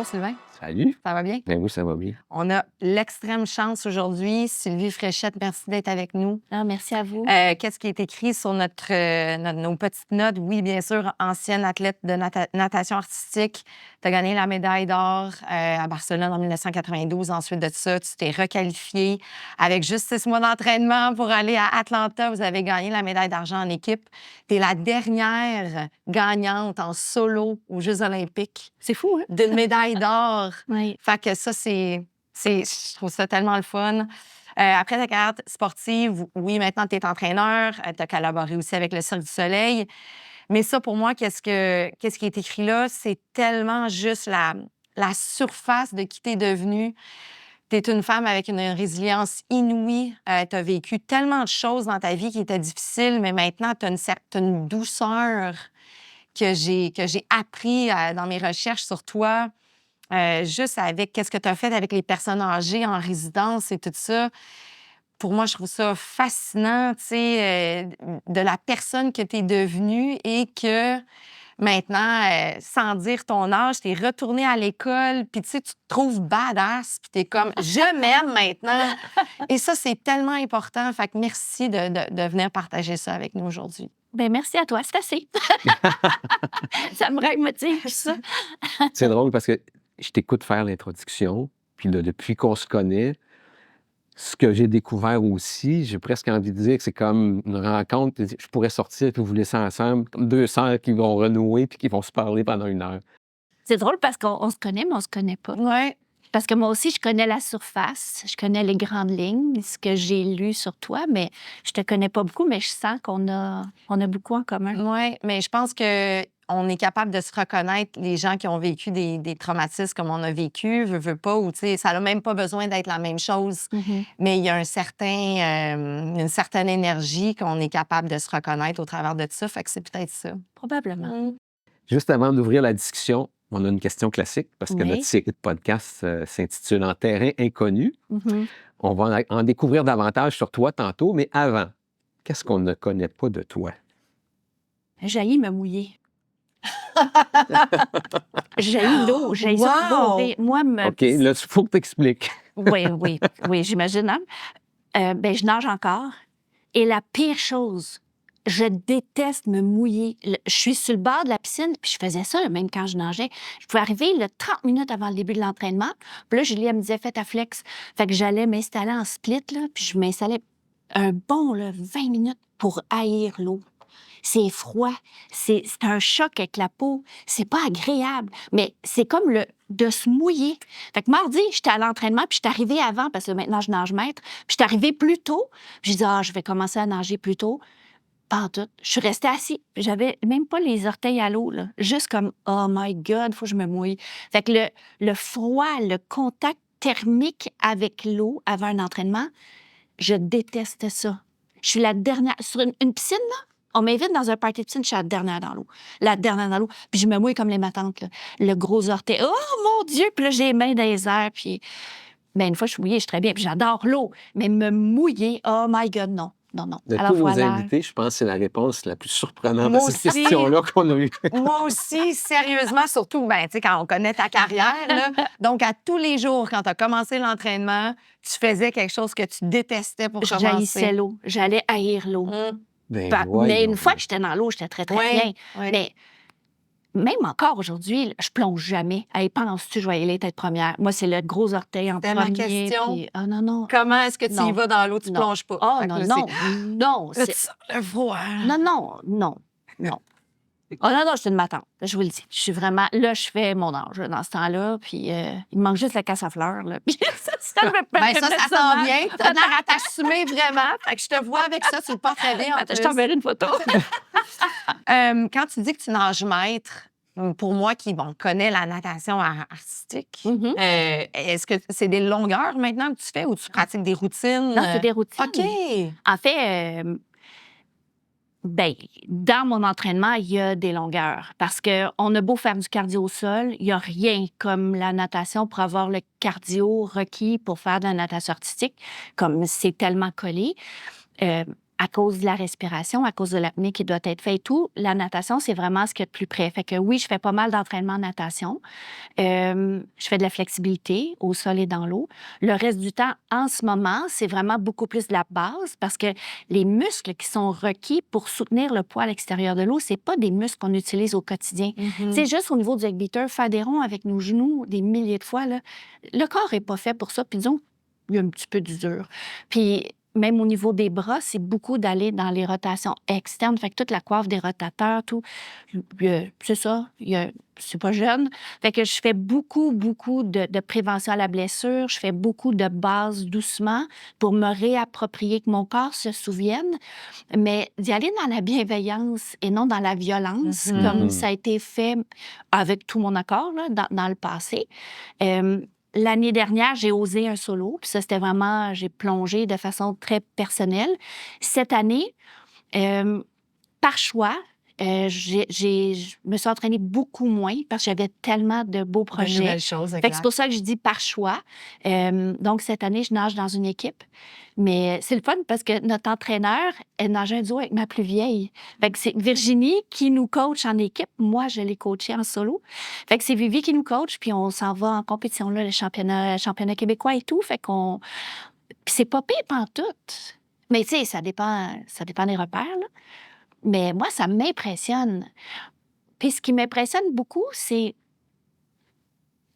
Bonjour Sylvain, Salut. ça va bien? Ben oui, ça va bien. On a l'extrême chance aujourd'hui. Sylvie Fréchette, merci d'être avec nous. Ah, merci à vous. Qu'est-ce qui est écrit sur nos petites notes? Oui, bien sûr, ancienne athlète de natation artistique. Tu as gagné la médaille d'or à Barcelone en 1992. Ensuite de ça, tu t'es requalifiée avec juste 6 mois d'entraînement pour aller à Atlanta. Vous avez gagné la médaille d'argent en équipe. Tu es la dernière gagnante en solo aux Jeux olympiques C'est fou, hein? d'une médaille d'or. Oui. Fait que ça, je trouve ça tellement le fun. Après ta carrière sportive, oui, maintenant, tu es entraîneur. Tu as collaboré aussi avec le Cirque du Soleil. Mais ça, pour moi, qu'est-ce qui est écrit là? C'est tellement juste la surface de qui tu es devenue. Tu es une femme avec une résilience inouïe. Tu as vécu tellement de choses dans ta vie qui étaient difficiles, mais maintenant, tu as une douceur que j'ai appris dans mes recherches sur toi. Juste avec qu'est-ce que tu as fait avec les personnes âgées en résidence et tout ça. Pour moi, je trouve ça fascinant, tu sais, de la personne que tu es devenue et que maintenant, sans dire ton âge, tu es retournée à l'école, puis tu sais, tu te trouves badass, puis tu es comme « je m'aime maintenant ». Et ça, c'est tellement important. Fait que merci de venir partager ça avec nous aujourd'hui. Ben merci à toi, c'est assez. Ça me rend motive, ça. C'est drôle parce que je t'écoute faire l'introduction, puis là, depuis qu'on se connaît, ce que j'ai découvert aussi, j'ai presque envie de dire que c'est comme une rencontre, je pourrais sortir et vous laisser ensemble, comme deux sœurs qui vont renouer puis qui vont se parler pendant 1 heure. C'est drôle parce qu'on se connaît, mais on se connaît pas. Ouais. Parce que moi aussi, je connais la surface, je connais les grandes lignes, ce que j'ai lu sur toi, mais je te connais pas beaucoup, mais je sens qu'on a beaucoup en commun. Oui, mais je pense qu'on est capable de se reconnaître, les gens qui ont vécu des traumatismes comme on a vécu, veut pas, ou tu sais, ça n'a même pas besoin d'être la même chose, mais il y a une certaine énergie qu'on est capable de se reconnaître au travers de ça, fait que c'est peut-être ça. Probablement. Juste avant d'ouvrir la discussion, on a une question classique parce que Oui. notre série de podcasts s'intitule « En terrain inconnu ». Mhm. On va en découvrir davantage sur toi tantôt, mais avant, qu'est-ce qu'on ne connaît pas de toi? J'haïs me mouiller. J'haïs l'eau, j'haïs ça Wow! mourir. Moi, OK, là, il faut que tu expliques. Oui, j'imagine. Hein? Ben, je nage encore. Et la pire chose, je déteste me mouiller. Je suis sur le bord de la piscine, puis je faisais ça même quand je nageais. Je pouvais arriver 30 minutes avant le début de l'entraînement. Puis là, Julie, elle me disait « fais ta flex ». Fait que j'allais m'installer en split, là, puis je m'installais un bon 20 minutes pour haïr l'eau. C'est froid, c'est un choc avec la peau, c'est pas agréable, mais c'est comme de se mouiller. Fait que mardi, j'étais à l'entraînement, puis j'étais arrivée avant, parce que maintenant, je nage maître, puis j'étais arrivée plus tôt, puis j'ai dit « ah, je vais commencer à nager plus tôt ». Pas en tout. Je suis restée assise. J'avais même pas les orteils à l'eau, là. Juste comme « oh my God, faut que je me mouille ». Fait que le froid, le contact thermique avec l'eau avant un entraînement, je déteste ça. Je suis la dernière. Sur une piscine, là, on m'invite dans un party de piscine, je suis la dernière dans l'eau. La dernière dans l'eau. Puis je me mouille comme les matantes, là. Le gros orteil. Oh mon Dieu! Puis là, j'ai les mains dans les airs. Puis, ben, une fois que je suis mouillée, je suis très bien. Puis j'adore l'eau. Mais me mouiller, oh my God, non. Non. De Alors tous vos voilà. invités, je pense que c'est la réponse la plus surprenante Moi à cette aussi. question-là qu'on a eue. Moi aussi, sérieusement, surtout, ben, tu sais, quand on connaît ta carrière, là. Donc, à tous les jours, quand tu as commencé l'entraînement, tu faisais quelque chose que tu détestais pour commencer. J'haïssais l'eau. J'allais haïr l'eau. Ben, Mais voyons une fois donc. que j'étais dans l'eau, j'étais très, très Ouais, bien. ouais. Mais même encore aujourd'hui, là, je plonge jamais. Hey, penses-tu que je vais y aller être première? Moi, c'est le gros orteil en C'était premier. ma question. Puis... Ah non. Comment est-ce que tu y Non. vas dans l'eau, tu Non. plonges pas? Oh Fait que non, là, non. Là, tu sens le froid. Non. Oh non, je suis une matante. Je vous le dis. Je suis vraiment... Là, je fais mon âge dans ce temps-là. Puis il me manque juste la casse à fleurs. Là. Puis ça me fait Ben ça s'en mal. vient. T'as l'air à t'assumer vraiment. Fait que je te vois avec ça, tu le portes très bien. En Attends, je plus. t'enverrai une photo. Quand tu dis que tu nages maître, pour moi qui connais la natation artistique, Mhm. est-ce que c'est des longueurs maintenant que tu fais ou tu pratiques des routines? Non, c'est des routines. OK. En fait, ben, dans mon entraînement, il y a des longueurs. Parce qu'on a beau faire du cardio au sol, il n'y a rien comme la natation pour avoir le cardio requis pour faire de la natation artistique, comme c'est tellement collé. à cause de la respiration, à cause de l'apnée qui doit être faite et tout. La natation, c'est vraiment ce qu'il y a de plus près. Fait que oui, je fais pas mal d'entraînement en natation. Je fais de la flexibilité au sol et dans l'eau. Le reste du temps, en ce moment, c'est vraiment beaucoup plus de la base parce que les muscles qui sont requis pour soutenir le poids à l'extérieur de l'eau, c'est pas des muscles qu'on utilise au quotidien. C'est juste au niveau du egg beater, faire des ronds avec nos genoux des milliers de fois, là, le corps est pas fait pour ça. Puis disons, il y a un petit peu d'usure. Puis même au niveau des bras, c'est beaucoup d'aller dans les rotations externes. Fait que toute la coiffe des rotateurs, tout, c'est ça. C'est pas jeune. Fait que je fais beaucoup de prévention à la blessure. Je fais beaucoup de bases doucement pour me réapproprier, que mon corps se souvienne, mais d'y aller dans la bienveillance et non dans la violence, comme ça a été fait avec tout mon accord là, dans le passé. L'année dernière, j'ai osé un solo. Puis ça, c'était vraiment, j'ai plongé de façon très personnelle. Cette année, par choix, je me suis entraînée beaucoup moins parce que j'avais tellement de beaux De projets. nouvelles choses, Fait que c'est exact. pour ça que je dis par choix. Donc, cette année, je nage dans une équipe. Mais c'est le fun parce que notre entraîneur, elle nageait un duo avec ma plus vieille. Fait que c'est Virginie qui nous coach en équipe. Moi, je l'ai coachée en solo. Fait que c'est Vivi qui nous coach, puis on s'en va en compétition, là, le championnat québécois et tout. Fait qu'on... Puis c'est pas pire pantoute. Mais tu sais, ça dépend des repères, là. Mais moi, ça m'impressionne. Puis ce qui m'impressionne beaucoup, c'est...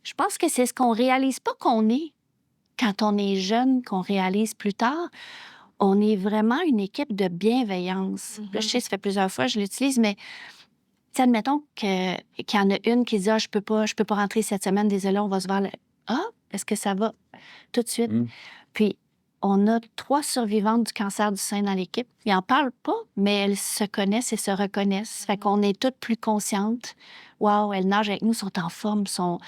Je pense que c'est ce qu'on réalise pas qu'on est quand on est jeune, qu'on réalise plus tard. On est vraiment une équipe de bienveillance. Là, je sais, ça fait plusieurs fois que je l'utilise, mais admettons qu'il y en a une qui dit « Ah, je peux pas rentrer cette semaine, désolé, on va se voir. » Ah, est-ce que ça va? Tout de suite. Puis, on a 3 survivantes du cancer du sein dans l'équipe. Ils n'en parlent pas, mais elles se connaissent et se reconnaissent. Fait qu'on est toutes plus conscientes. Wow, elles nagent avec nous, sont en forme, sont...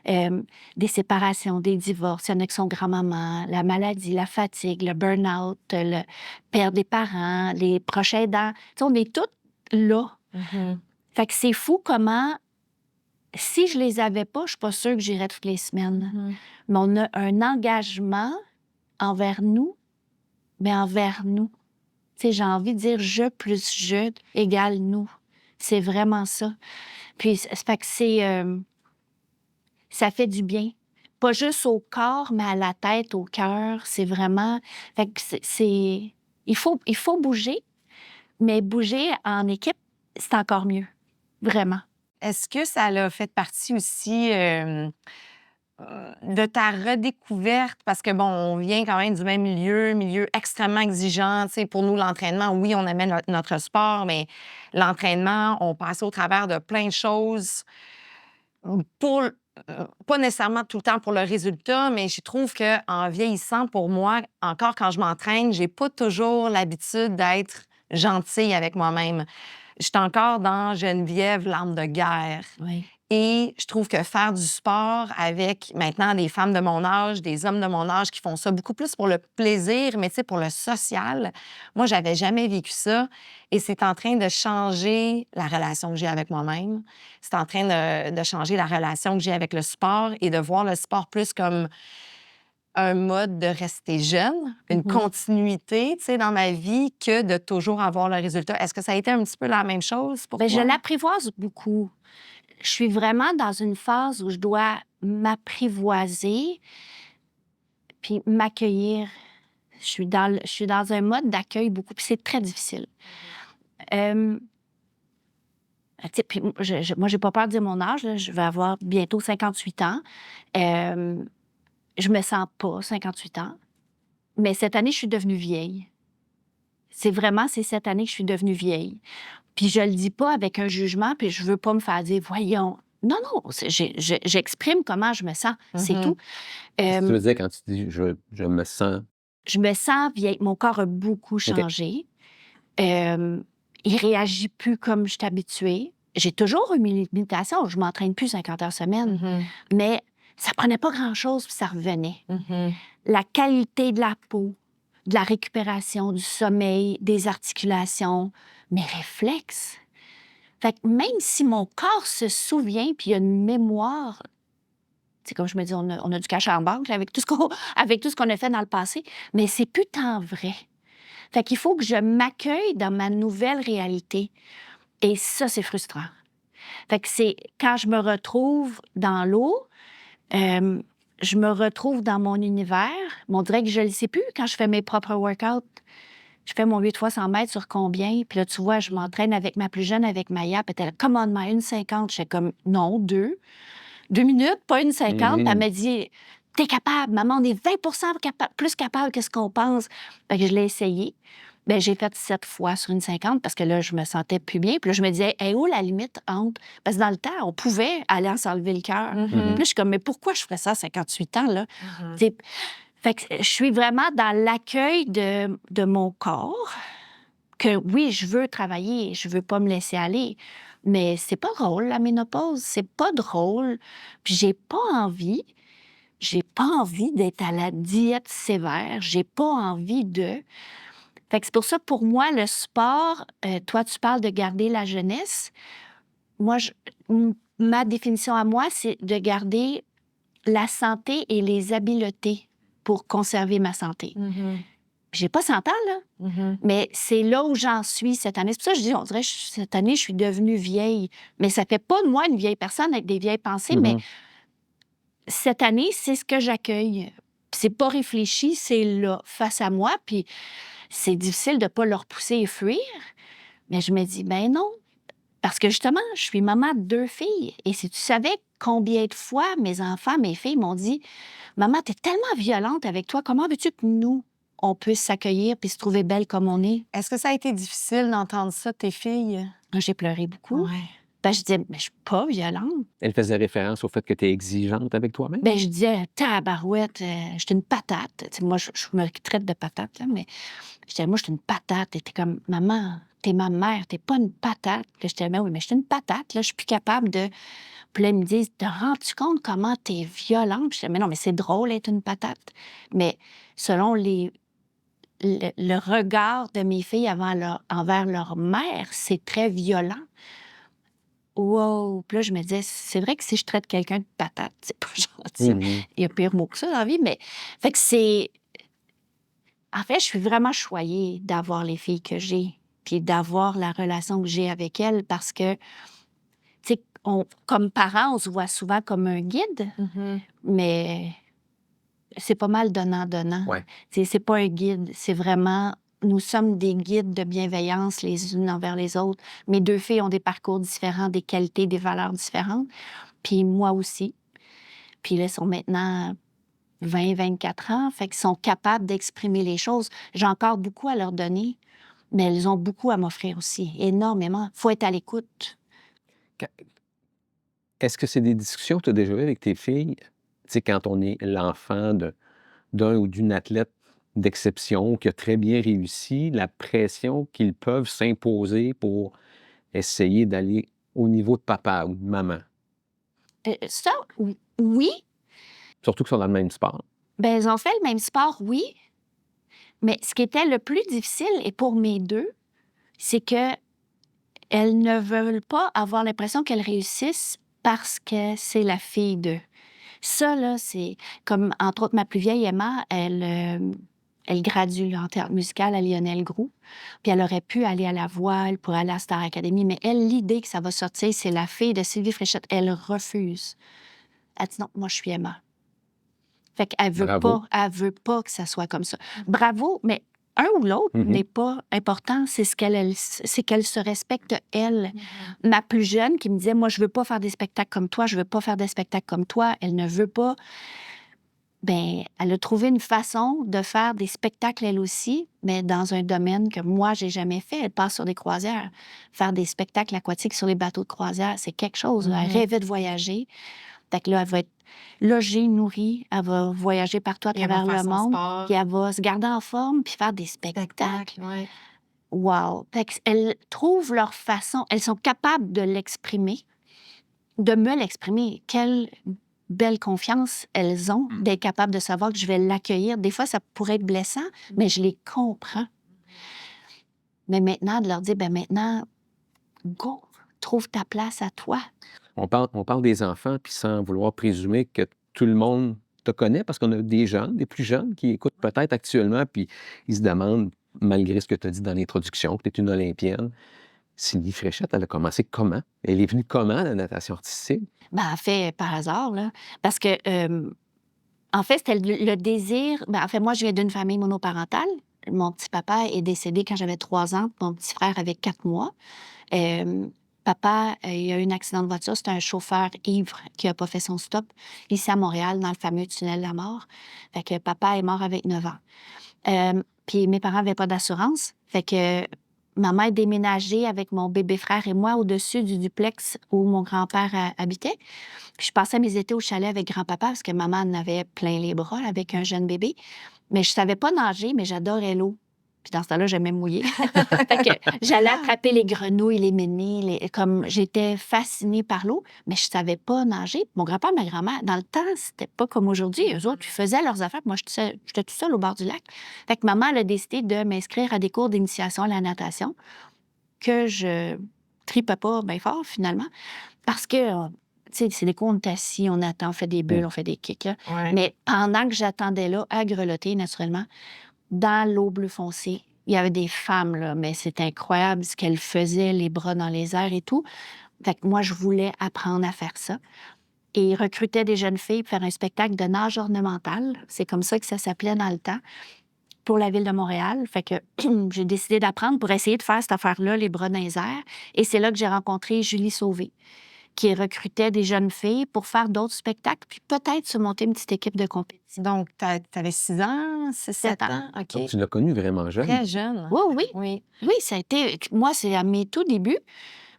des séparations, des divorces, il y en a qui sont grand-maman, la maladie, la fatigue, le burn-out, le perdre des parents, les proches aidants. Tu sais, on est toutes là. Fait que c'est fou comment, si je les avais pas, je suis pas sûre que j'irais toutes les semaines. Mais on a un engagement envers nous, mais envers nous. Tu sais, j'ai envie de dire je plus je égale nous. C'est vraiment ça. Puis, ça fait que ça fait du bien. Pas juste au corps, mais à la tête, au cœur. C'est vraiment... Fait que il faut bouger, mais bouger en équipe, c'est encore mieux. Vraiment. Est-ce que ça a fait partie aussi de ta redécouverte? Parce que, bon, on vient quand même du même milieu extrêmement exigeant. Tu sais, pour nous, l'entraînement, oui, on amène notre sport, mais l'entraînement, on passe au travers de plein de choses pour... pas nécessairement tout le temps pour le résultat, mais je trouve qu'en vieillissant, pour moi, encore quand je m'entraîne, j'ai pas toujours l'habitude d'être gentille avec moi-même. Je suis encore dans Geneviève, l'âme de guerre. Oui. Et je trouve que faire du sport avec maintenant des femmes de mon âge, des hommes de mon âge qui font ça beaucoup plus pour le plaisir, mais tu sais, pour le social, moi, j'avais jamais vécu ça. Et c'est en train de changer la relation que j'ai avec moi-même. C'est en train de changer la relation que j'ai avec le sport et de voir le sport plus comme un mode de rester jeune, une continuité, tu sais, dans ma vie que de toujours avoir le résultat. Est-ce que ça a été un petit peu la même chose pour Bien, toi? je l'apprivoise beaucoup. Je suis vraiment dans une phase où je dois m'apprivoiser puis m'accueillir. Je suis dans un mode d'accueil beaucoup, puis c'est très difficile. Tu sais, puis moi, j'ai pas peur de dire mon âge, là. Je vais avoir bientôt 58 ans. Je me sens pas 58 ans. Mais cette année, je suis devenue vieille. C'est cette année que je suis devenue vieille. Puis je le dis pas avec un jugement, puis je veux pas me faire dire, voyons. Non, j'exprime comment je me sens, c'est tout. Qu'est-ce que tu veux dire quand tu dis je me sens? Je me sens vieille. Mon corps a beaucoup changé. Il réagit plus comme je suis habituée. J'ai toujours eu mes limitations. Je m'entraîne plus 50 heures semaine. Mais ça prenait pas grand-chose, puis ça revenait. La qualité de la peau, de la récupération, du sommeil, des articulations, mes réflexes. Fait que même si mon corps se souvient, puis il y a une mémoire, c'est comme je me dis, on a du cash en banque là, avec tout ce qu'on a fait dans le passé, mais c'est plus tant vrai. Fait qu'il faut que je m'accueille dans ma nouvelle réalité. Et ça, c'est frustrant. Fait que c'est quand je me retrouve dans l'eau, je me retrouve dans mon univers. On dirait que je ne le sais plus quand je fais mes propres workouts. Je fais mon 8 fois 100 mètres sur combien? Puis là, tu vois, je m'entraîne avec ma plus jeune, avec Maya. Puis elle était là, come on, Maya, 1,50. J'étais comme, non, 2. 2 minutes, pas 1,50. Puis elle m'a dit, t'es capable, maman, on est 20 plus capable que ce qu'on pense. Fait que je l'ai essayé. Bien, j'ai fait 7 fois sur 1,50 parce que là, je me sentais plus bien. Puis là, je me disais, hey, où la limite entre... Parce que dans le temps, on pouvait aller en s'enlever le cœur. Puis là, je suis comme, mais pourquoi je ferais ça à 58 ans, là? T'sais, fait que je suis vraiment dans l'accueil de mon corps, que oui, je veux travailler, je veux pas me laisser aller, mais c'est pas drôle, la ménopause, c'est pas drôle, puis j'ai pas envie d'être à la diète sévère, j'ai pas envie de... Fait que c'est pour ça, pour moi, le sport, toi, tu parles de garder la jeunesse, moi, ma définition à moi, c'est de garder la santé et les habiletés pour conserver ma santé. J'ai pas 100 ans, là, mais c'est là où j'en suis cette année. C'est pour ça que je dis, on dirait, cette année, je suis devenue vieille. Mais ça fait pas de moi une vieille personne avec des vieilles pensées, mais cette année, c'est ce que j'accueille. C'est pas réfléchi, c'est là, face à moi, puis c'est difficile de pas le repousser et fuir, mais je me dis, ben non, parce que justement, je suis maman de 2 filles. Et si tu savais combien de fois mes enfants, mes filles m'ont dit, maman, t'es tellement violente avec toi, comment veux-tu que nous, on puisse s'accueillir puis se trouver belle comme on est? Est-ce que ça a été difficile d'entendre ça de tes filles? J'ai pleuré beaucoup. Ben, je disais, mais je suis pas violente. Elle faisait référence au fait que tu es exigeante avec toi-même? Ben, je disais, tabarouette, j'étais une patate. Tu sais, moi, je me traite de patate, là, mais je disais, moi, j'étais une patate. Et t'es comme, maman, t'es ma mère, t'es pas une patate. Puis là, j'étais, mais oui, mais j'étais une patate, là, je suis plus capable de. Puis là, ils me disent, te rends-tu compte comment t'es violente? Puis je disais, mais non, mais c'est drôle d'être une patate. Mais selon le regard de mes filles envers leur mère, c'est très violent. Wow! Puis là, je me disais, c'est vrai que si je traite quelqu'un de patate, c'est pas gentil. Il y a pire mot que ça dans la vie, mais... Fait que c'est... En fait, je suis vraiment choyée d'avoir les filles que j'ai, puis d'avoir la relation que j'ai avec elles, parce que, tu sais, comme parents, on se voit souvent comme un guide, mais c'est pas mal donnant-donnant. Ouais. C'est pas un guide, c'est vraiment... Nous sommes des guides de bienveillance les unes envers les autres. Mes 2 filles ont des parcours différents, des qualités, des valeurs différentes. Puis moi aussi. Puis là, elles sont maintenant 20-24 ans, fait qu'ils sont capables d'exprimer les choses. J'ai encore beaucoup à leur donner, mais elles ont beaucoup à m'offrir aussi, énormément. Il faut être à l'écoute. Est-ce que c'est des discussions que tu as déjà eues avec tes filles? Tu sais, quand on est l'enfant d'un ou d'une athlète d'exception qui a très bien réussi, la pression qu'ils peuvent s'imposer pour essayer d'aller au niveau de papa ou de maman. Ça, oui. Surtout qu'ils sont dans le même sport. Bien, elles ont fait le même sport, oui. Mais ce qui était le plus difficile, et pour mes 2, c'est que elles ne veulent pas avoir l'impression qu'elles réussissent parce que c'est la fille d'eux. Ça, là, c'est comme, entre autres, ma plus vieille, Emma, elle gradue en théâtre musical à Lionel Groux. Puis elle aurait pu aller à la voile pour aller à Star Academy, mais elle, l'idée que ça va sortir, c'est la fille de Sylvie Fréchette. Elle refuse. Elle dit non, moi, je suis Emma. Fait qu'elle veut pas que ça soit comme ça. Bravo, mais un ou l'autre n'est pas important. C'est c'est qu'elle se respecte, elle. Ma plus jeune qui me disait, moi, je veux pas faire des spectacles comme toi, je veux pas faire des spectacles comme toi. Elle ne veut pas. Bien, elle a trouvé une façon de faire des spectacles, elle aussi, mais dans un domaine que moi, j'ai jamais fait. Elle passe sur des croisières. Faire des spectacles aquatiques sur les bateaux de croisière, c'est quelque chose. Elle rêvait de voyager. Fait que là, elle va être logée, nourrie, elle va voyager partout à travers le monde, puis elle va se garder en forme puis faire des spectacles. Wow! Fait qu'elles trouvent leur façon, elles sont capables de l'exprimer, de me l'exprimer. Quelle belle confiance elles ont d'être capables de savoir que je vais l'accueillir. Des fois, ça pourrait être blessant, mais je les comprends. Mais maintenant, de leur dire, ben maintenant, go, trouve ta place à toi. On parle des enfants, puis sans vouloir présumer que tout le monde te connaît, parce qu'on a des jeunes, des plus jeunes, qui écoutent peut-être actuellement, puis ils se demandent malgré ce que tu as dit dans l'introduction, que tu es une Olympienne. Sylvie Fréchette, elle a commencé comment? Elle est venue comment, la natation artistique? Ben, en fait, par hasard, là, parce que, en fait, c'était le désir. Ben, en fait, moi, je viens d'une famille monoparentale. Mon petit papa est décédé quand j'avais 3 ans, mon petit frère avait 4 mois. Papa, il a eu un accident de voiture. C'était un chauffeur ivre qui n'a pas fait son stop ici à Montréal, dans le fameux tunnel de la mort. Fait que papa est mort avec 9 ans. Puis mes parents n'avaient pas d'assurance. Fait que maman est déménagée avec mon bébé frère et moi au-dessus du duplex où mon grand-père habitait. Puis je passais mes étés au chalet avec grand-papa parce que maman en avait plein les bras avec un jeune bébé. Mais je savais pas nager, mais j'adorais l'eau. Puis dans ce temps-là, j'aimais mouiller. Fait que j'allais attraper les grenouilles, les ménies, comme j'étais fascinée par l'eau, mais je savais pas nager. Mon grand-père, ma grand-mère, dans le temps, c'était pas comme aujourd'hui. Eux autres, ils faisaient leurs affaires, puis moi, j'étais toute seule au bord du lac. Fait que maman, elle a décidé de m'inscrire à des cours d'initiation à la natation que je tripais pas bien fort, finalement, parce que, tu sais, c'est des cours, on est assis, on attend, on fait des bulles, on fait des kicks, là. Ouais. Mais pendant que j'attendais là, à grelotter, naturellement, dans l'eau bleu foncé, il y avait des femmes, là, mais c'est incroyable ce qu'elles faisaient, les bras dans les airs et tout. Fait que moi, je voulais apprendre à faire ça. Et ils recrutaient des jeunes filles pour faire un spectacle de nage ornemental. C'est comme ça que ça s'appelait dans le temps, pour la Ville de Montréal. Fait que j'ai décidé d'apprendre pour essayer de faire cette affaire-là, les bras dans les airs. Et c'est là que j'ai rencontré Julie Sauvé, qui recrutait des jeunes filles pour faire d'autres spectacles, puis peut-être se monter une petite équipe de compétition. Donc, tu avais 6 ans, 7 ans? OK. Donc, tu l'as connue vraiment jeune. Très jeune. Oui, oui. Oui. Oui, ça a été... Moi, c'est à mes tout débuts.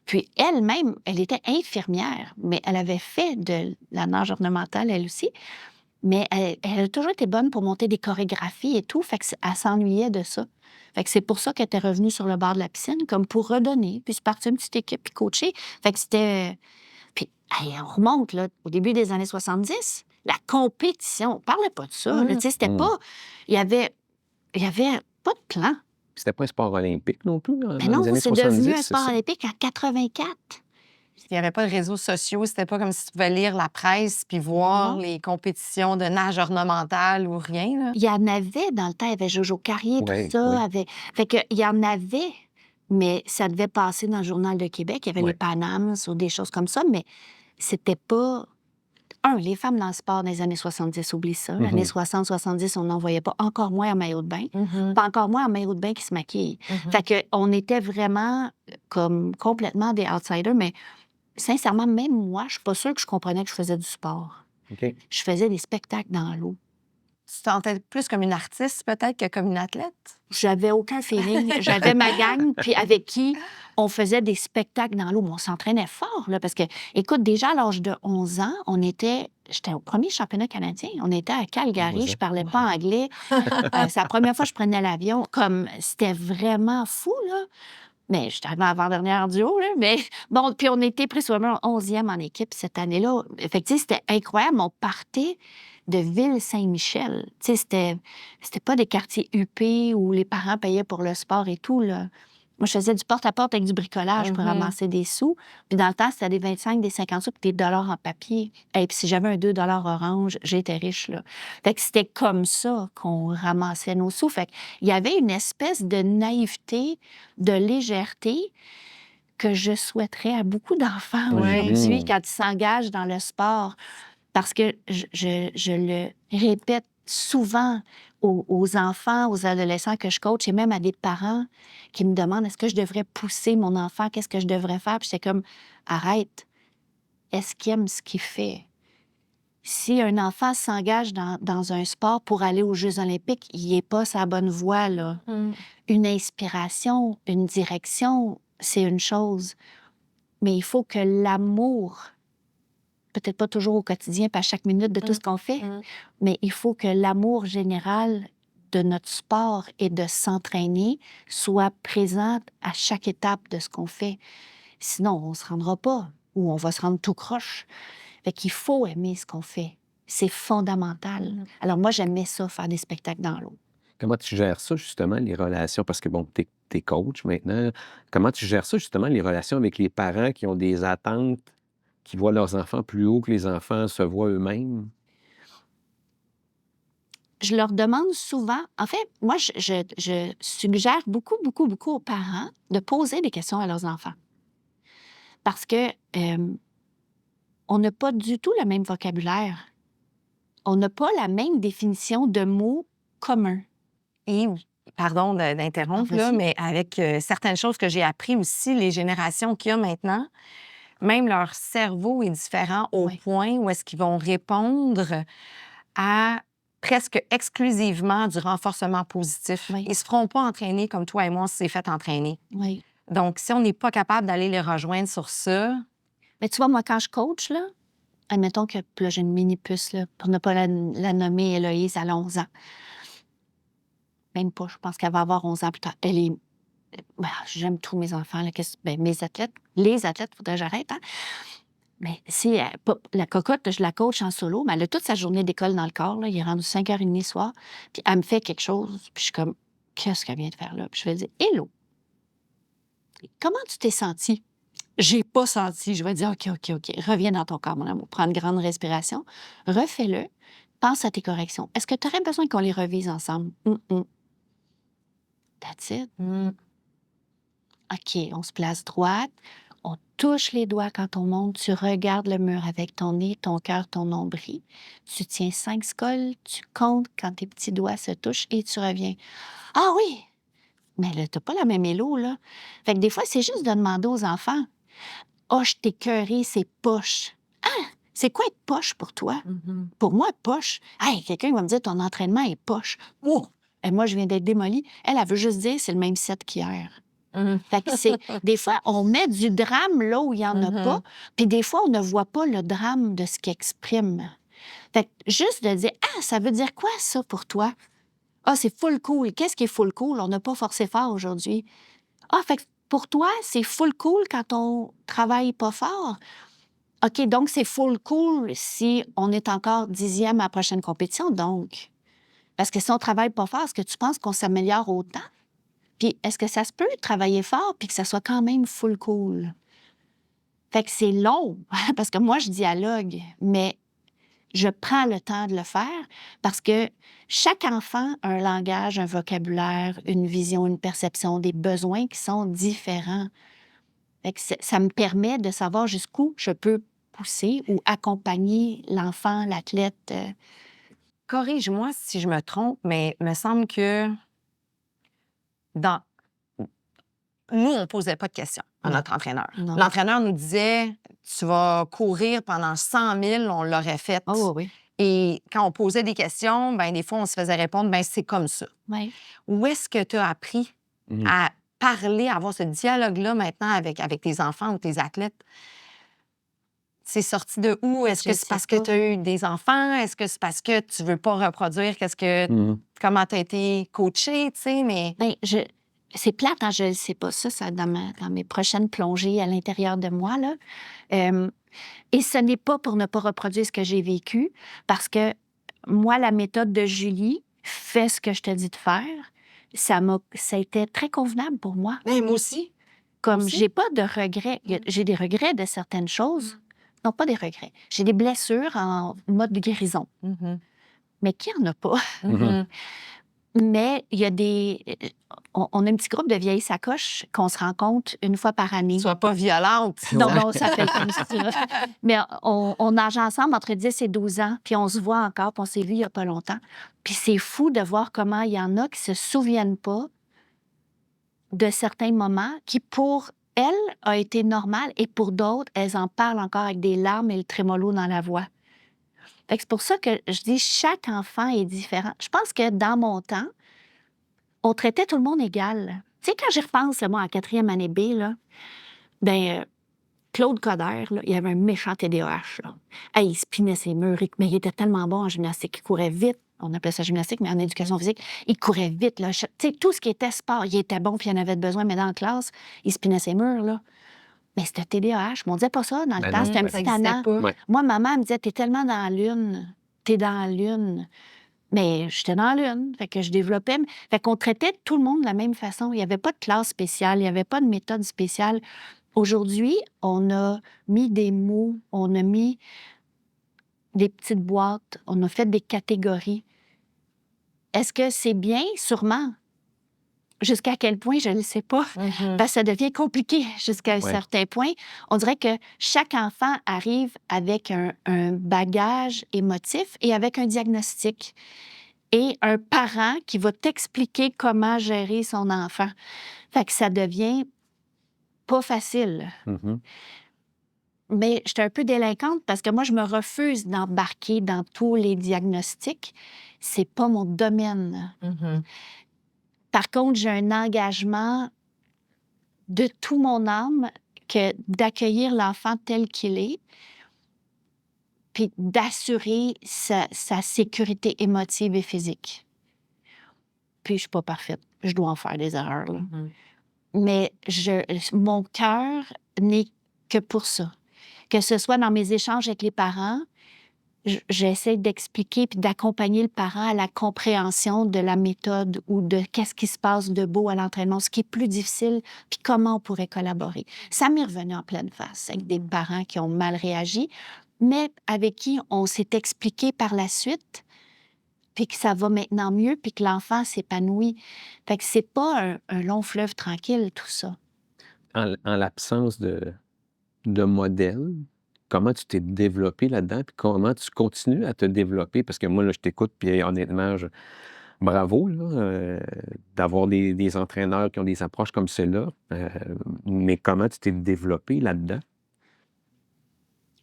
Puis elle-même, elle était infirmière, mais elle avait fait de la nage ornementale, elle aussi. Mais elle a toujours été bonne pour monter des chorégraphies et tout, fait qu'elle s'ennuyait de ça. Fait que c'est pour ça qu'elle était revenue sur le bord de la piscine, comme pour redonner, puis se partir une petite équipe, puis coacher. Fait que c'était... Puis, hey, on remonte, là, au début des années 70, la compétition, on parlait pas de ça, là, tu sais, c'était pas... Il y avait pas de plan. C'était pas un sport olympique non plus, dans Mais non, les années c'est 70, devenu un c'est sport ça? olympique en 84. Il n'y avait pas de réseaux sociaux. C'était pas comme si tu pouvais lire la presse puis voir Non. les compétitions de nage ornemental ou rien, là. Il y en avait dans le temps, il y avait Jojo Carrier, tout Oui, ça. oui. Fait que, il y en avait, mais ça devait passer dans le Journal de Québec. Il y avait Oui. les Panams ou des choses comme ça, mais c'était pas... les femmes dans le sport des années 70, oublie ça. Mhm. Années 60, 70, on n'en voyait pas. Encore moins en maillot de bain. Mhm. Pas encore moins en maillot de bain qui se maquille. Mhm. Fait que on était vraiment comme complètement des outsiders, mais sincèrement, même moi, je suis pas sûre que je comprenais que je faisais du sport. OK. Je faisais des spectacles dans l'eau. Tu te sentais plus comme une artiste, peut-être, que comme une athlète? J'avais aucun feeling. J'avais ma gang, puis avec qui on faisait des spectacles dans l'eau. Mais on s'entraînait fort, là, parce que, écoute, déjà à l'âge de 11 ans, j'étais au premier championnat canadien. On était à Calgary, je parlais pas anglais. C'est la première fois que je prenais l'avion. Comme, c'était vraiment fou, là. Mais j'étais arrivée avant-dernière du haut, là. Mais bon, puis on était précisément 11e en équipe cette année-là. Fait que, tu sais, c'était incroyable. On partait de Ville-Saint-Michel. Tu sais, c'était pas des quartiers huppés où les parents payaient pour le sport et tout, là. Moi, je faisais du porte-à-porte avec du bricolage pour Mhm. ramasser des sous. Puis dans le temps, c'était des 25, des 50 sous, puis des dollars en papier. Et puis si j'avais un 2 orange, j'étais riche, là. Fait que c'était comme ça qu'on ramassait nos sous. Fait qu'il y avait une espèce de naïveté, de légèreté que je souhaiterais à beaucoup d'enfants Ouais. aujourd'hui Mhm. quand ils s'engagent dans le sport. Parce que je le répète souvent aux enfants, aux adolescents que je coach et même à des parents qui me demandent est-ce que je devrais pousser mon enfant, qu'est-ce que je devrais faire? Puis j'étais comme arrête, est-ce qu'il aime ce qu'il fait? Si un enfant s'engage dans un sport pour aller aux Jeux olympiques, il n'est pas sa bonne voie, là. Mm. Une inspiration, une direction, c'est une chose. Mais il faut que l'amour, peut-être pas toujours au quotidien, pas à chaque minute de tout ce qu'on fait, Mm. mais il faut que l'amour général de notre sport et de s'entraîner soit présent à chaque étape de ce qu'on fait. Sinon, on se rendra pas ou on va se rendre tout croche. Fait qu'il faut aimer ce qu'on fait. C'est fondamental. Alors moi, j'aimais ça, faire des spectacles dans l'eau. Comment tu gères ça, justement, les relations? Parce que, bon, t'es coach maintenant. Comment tu gères ça, justement, les relations avec les parents qui ont des attentes, qui voient leurs enfants plus haut que les enfants se voient eux-mêmes? je leur demande souvent... En fait, moi, je suggère beaucoup, beaucoup, beaucoup aux parents de poser des questions à leurs enfants. Parce que on n'a pas du tout le même vocabulaire. On n'a pas la même définition de mots communs. Et pardon d'interrompre, là, vas-y. mais avec certaines choses que j'ai appris aussi, les générations qu'il y a maintenant, même leur cerveau est différent au Oui. point où est-ce qu'ils vont répondre à presque exclusivement du renforcement positif. Oui. Ils ne se feront pas entraîner comme toi et moi, on s'est fait entraîner. Oui. Donc, si on n'est pas capable d'aller les rejoindre sur ça, Mais tu vois, moi, quand je coach, là, admettons que puis là, j'ai une mini-puce, là, pour ne pas la nommer Héloïse, elle a 11 ans. Même pas, je pense qu'elle va avoir 11 ans plus tard. Elle est... Ben, j'aime tous mes enfants, là, mes athlètes. Les athlètes, faudrait que j'arrête, hein? Mais si la cocotte, je la coach en solo, mais elle a toute sa journée d'école dans le corps, là. Il est rendu 5h30 le soir, puis elle me fait quelque chose, puis je suis comme, qu'est-ce qu'elle vient de faire là? Puis je vais dire, hello, comment tu t'es sentie? J'ai pas senti. Je vais dire, OK, reviens dans ton corps, mon amour. Prends une grande respiration, refais-le, pense à tes corrections. Est-ce que tu aurais besoin qu'on les revise ensemble? That's it. OK, on se place droite, on touche les doigts quand on monte, tu regardes le mur avec ton nez, ton cœur, ton nombril. Tu tiens 5 scolles, tu comptes quand tes petits doigts se touchent et tu reviens. Ah oui! Mais là, t'as pas la même élo, là. Fait que des fois, c'est juste de demander aux enfants. Ah, je t'ai écœuré, c'est poche. Ah! C'est quoi être poche pour toi? Pour moi, poche. Hey, quelqu'un va me dire ton entraînement est poche. Oh! Et moi, je viens d'être démolie. Elle veut juste dire c'est le même set qu'hier. Fait que c'est... Des fois, on met du drame là où il n'y en a pas, puis des fois, on ne voit pas le drame de ce qu'il exprime. Fait que juste de dire « Ah, ça veut dire quoi, ça, pour toi? » Ah, c'est full cool. Qu'est-ce qui est full cool? On n'a pas forcé fort aujourd'hui. Ah, fait que pour toi, c'est full cool quand on travaille pas fort? OK, donc c'est full cool si on est encore 10e à la prochaine compétition, donc. Parce que si on travaille pas fort, est-ce que tu penses qu'on s'améliore autant? Puis est-ce que ça se peut travailler fort puis que ça soit quand même full cool? Fait que c'est long, parce que moi, je dialogue, mais je prends le temps de le faire parce que chaque enfant a un langage, un vocabulaire, une vision, une perception, des besoins qui sont différents. Fait que ça me permet de savoir jusqu'où je peux pousser ou accompagner l'enfant, l'athlète. corrige-moi si je me trompe, mais il me semble que dans... Nous, on ne posait pas de questions à Non. notre entraîneur. Non. L'entraîneur nous disait tu vas courir pendant 100 000, on l'aurait fait. Oh oui. Et quand on posait des questions, ben des fois, on se faisait répondre c'est comme ça. Oui. Où est-ce que tu as appris à parler, à avoir ce dialogue-là maintenant avec tes enfants ou tes athlètes? C'est sorti de où? Est-ce que c'est parce que tu as eu des enfants? Est-ce que c'est parce que tu veux pas reproduire comment tu as été coachée, tu sais, mais... Bien, c'est plate, hein, je ne sais pas ça dans mes prochaines plongées à l'intérieur de moi, là. Et ce n'est pas pour ne pas reproduire ce que j'ai vécu, parce que moi, la méthode de Julie, fais ce que je te dis de faire, ça a été très convenable pour moi. Mais moi aussi. Comme aussi. j'ai pas de regrets. J'ai des regrets de certaines choses. Non, pas des regrets. J'ai des blessures en mode guérison. Mais qui en a pas? Mais il y a des... On a un petit groupe de vieilles sacoches qu'on se rencontre une fois par année. Sois pas violente. Non, ça fait comme ça. Mais on nage ensemble entre 10 et 12 ans, puis on se voit encore, puis on s'est vu il y a pas longtemps. Puis c'est fou de voir comment il y en a qui se souviennent pas de certains moments qui, pour elles, a été normal, et pour d'autres, elles en parlent encore avec des larmes et le trémolo dans la voix. Fait que c'est pour ça que je dis chaque enfant est différent. Je pense que dans mon temps, on traitait tout le monde égal. Tu sais, quand j'y repense, là, moi, en 4e année B, là, Claude Coder, là, il avait un méchant TDAH. Là. Hey, il spinait ses murs, mais il était tellement bon en gymnastique, il courait vite. On appelait ça gymnastique, mais en éducation physique, il courait vite. Là. Tu sais, tout ce qui était sport, il était bon, puis il en avait besoin, mais dans la classe, il spinait ses murs, là. Mais c'était TDAH. Mais on disait pas ça dans le temps. C'était un petit tannant. Ouais. Moi, maman me disait, t'es tellement dans la lune. T'es dans la lune. Mais j'étais dans la lune. Fait que je développais. Fait qu'on traitait tout le monde de la même façon. Il n'y avait pas de classe spéciale. Il n'y avait pas de méthode spéciale. Aujourd'hui, on a mis des mots. On a mis des petites boîtes. On a fait des catégories. Est-ce que c'est bien? Sûrement. Jusqu'à quel point, je ne le sais pas. Parce que ça devient compliqué jusqu'à un Ouais. certain point. On dirait que chaque enfant arrive avec un bagage émotif et avec un diagnostic. Et un parent qui va t'expliquer comment gérer son enfant. Fait que ça devient pas facile. Mhm. Mais j'étais un peu délinquante parce que moi, je me refuse d'embarquer dans tous les diagnostics. C'est pas mon domaine. Par contre, j'ai un engagement de tout mon âme que d'accueillir l'enfant tel qu'il est, puis d'assurer sa sécurité émotive et physique. Puis je suis pas parfaite. Je dois en faire des erreurs, là. Mais mon cœur n'est que pour ça. Que ce soit dans mes échanges avec les parents, j'essaie d'expliquer puis d'accompagner le parent à la compréhension de la méthode ou de qu'est-ce qui se passe de beau à l'entraînement, ce qui est plus difficile, puis comment on pourrait collaborer. Ça m'est revenu en pleine face avec des parents qui ont mal réagi, mais avec qui on s'est expliqué par la suite, puis que ça va maintenant mieux, puis que l'enfant s'épanouit. Fait que c'est pas un long fleuve tranquille, tout ça. En l'absence de modèle, comment tu t'es développé là-dedans, puis comment tu continues à te développer? Parce que moi, là, je t'écoute, puis honnêtement, bravo, là, d'avoir des entraîneurs qui ont des approches comme celle-là. Mais comment tu t'es développé là-dedans?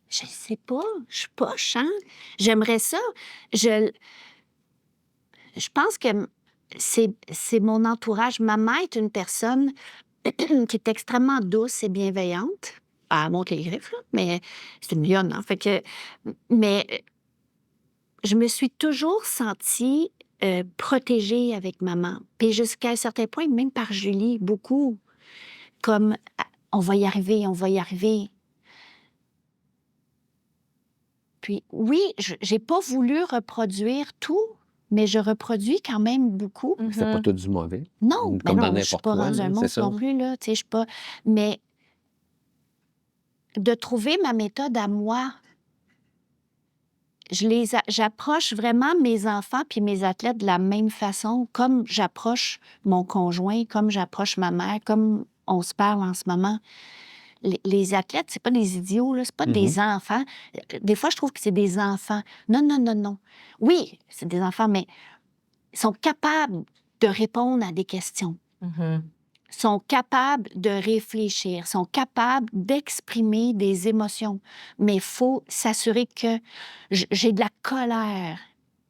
Je sais pas, je suis poche, hein? J'aimerais ça. Je pense que c'est mon entourage. Ma mère est une personne qui est extrêmement douce et bienveillante. Elle monte les griffes, là, mais c'est une lionne, hein? Fait que, mais je me suis toujours sentie protégée avec maman. Puis jusqu'à un certain point, même par Julie, beaucoup. Comme, on va y arriver, on va y arriver. Puis oui, j'ai pas voulu reproduire tout, mais je reproduis quand même beaucoup. C'était pas tout du mauvais, Non, comme dans non, je suis n'importe pas quoi, rendue un là, c'est monstre ça? non plus, là, tu sais, je suis pas... Mais de trouver ma méthode à moi, j'approche vraiment mes enfants puis mes athlètes de la même façon, comme j'approche mon conjoint, comme j'approche ma mère, comme on se parle en ce moment. Les athlètes, c'est pas des idiots, là, c'est pas des enfants. Des fois, je trouve que c'est des enfants. Non, non, non, non. Oui, c'est des enfants, mais ils sont capables de répondre à des questions. Sont capables de réfléchir, sont capables d'exprimer des émotions. Mais il faut s'assurer que j'ai de la colère.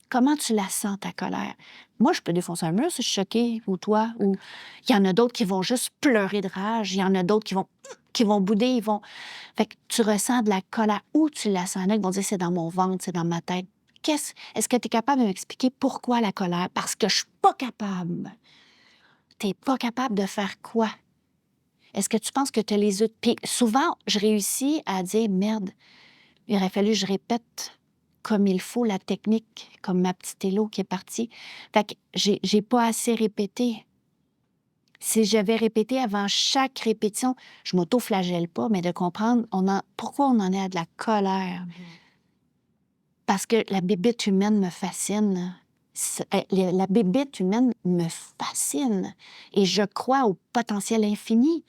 Comment tu la sens, ta colère? Moi, je peux défoncer un mur si je suis choquée, ou toi, ou il y en a d'autres qui vont juste pleurer de rage, il y en a d'autres qui vont bouder, ils vont... Fait que tu ressens de la colère. Où tu la sens? Il y en a qui vont dire, c'est dans mon ventre, c'est dans ma tête. Est-ce que tu es capable de m'expliquer pourquoi la colère? Parce que je suis pas capable. T'es pas capable de faire quoi? Est-ce que tu penses que tu as les autres... Puis souvent, je réussis à dire, merde, il aurait fallu que je répète comme il faut la technique, comme ma petite Élo qui est partie. Fait que j'ai pas assez répété. Si j'avais répété avant chaque répétition, je m'auto-flagelle pas, mais de comprendre pourquoi on en est à de la colère. Parce que la bébête humaine me fascine. La bébête humaine me fascine. Et je crois au potentiel infini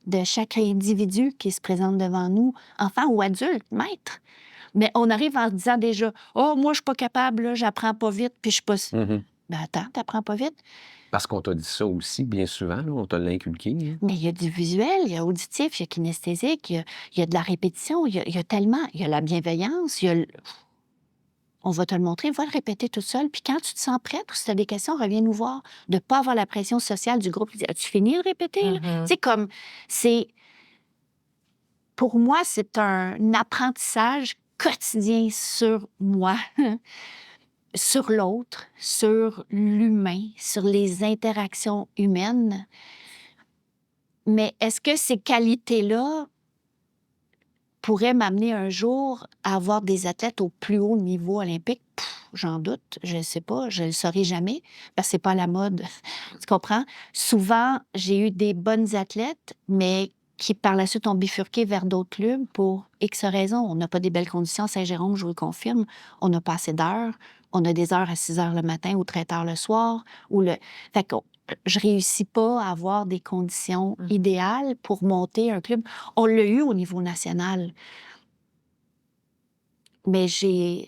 de chaque individu qui se présente devant nous, enfant ou adulte, maître. Mais on arrive en se disant déjà, « Oh, moi, je suis pas capable, là, j'apprends pas vite, puis je suis pas... Ben attends, t'apprends pas vite. Parce qu'on t'a dit ça aussi, bien souvent, là, on t'a l'inculqué. Hein. Mais il y a du visuel, il y a auditif, il y a kinesthésique, il y a de la répétition, il y a tellement... Il y a la bienveillance, il y a... On va te le montrer, va le répéter tout seul. Puis quand tu te sens prête ou si tu as des questions, reviens nous voir. De ne pas avoir la pression sociale du groupe. As-tu fini de répéter? Là? Tu sais, comme, c'est... Pour moi, c'est un apprentissage quotidien sur moi, sur l'autre, sur l'humain, sur les interactions humaines. Mais est-ce que ces qualités-là pourraient m'amener un jour à avoir des athlètes au plus haut niveau olympique? J'en doute, je ne sais pas, je ne le saurai jamais, parce que c'est pas la mode, tu comprends? Souvent, j'ai eu des bonnes athlètes, mais qui par la suite ont bifurqué vers d'autres clubs pour X raisons. On n'a pas des belles conditions à Saint-Jérôme, je vous le confirme. On n'a pas assez d'heures, on a des heures à 6 heures le matin ou très tard le soir. Fait que je réussis pas à avoir des conditions idéales pour monter un club. On l'a eu au niveau national. Mais je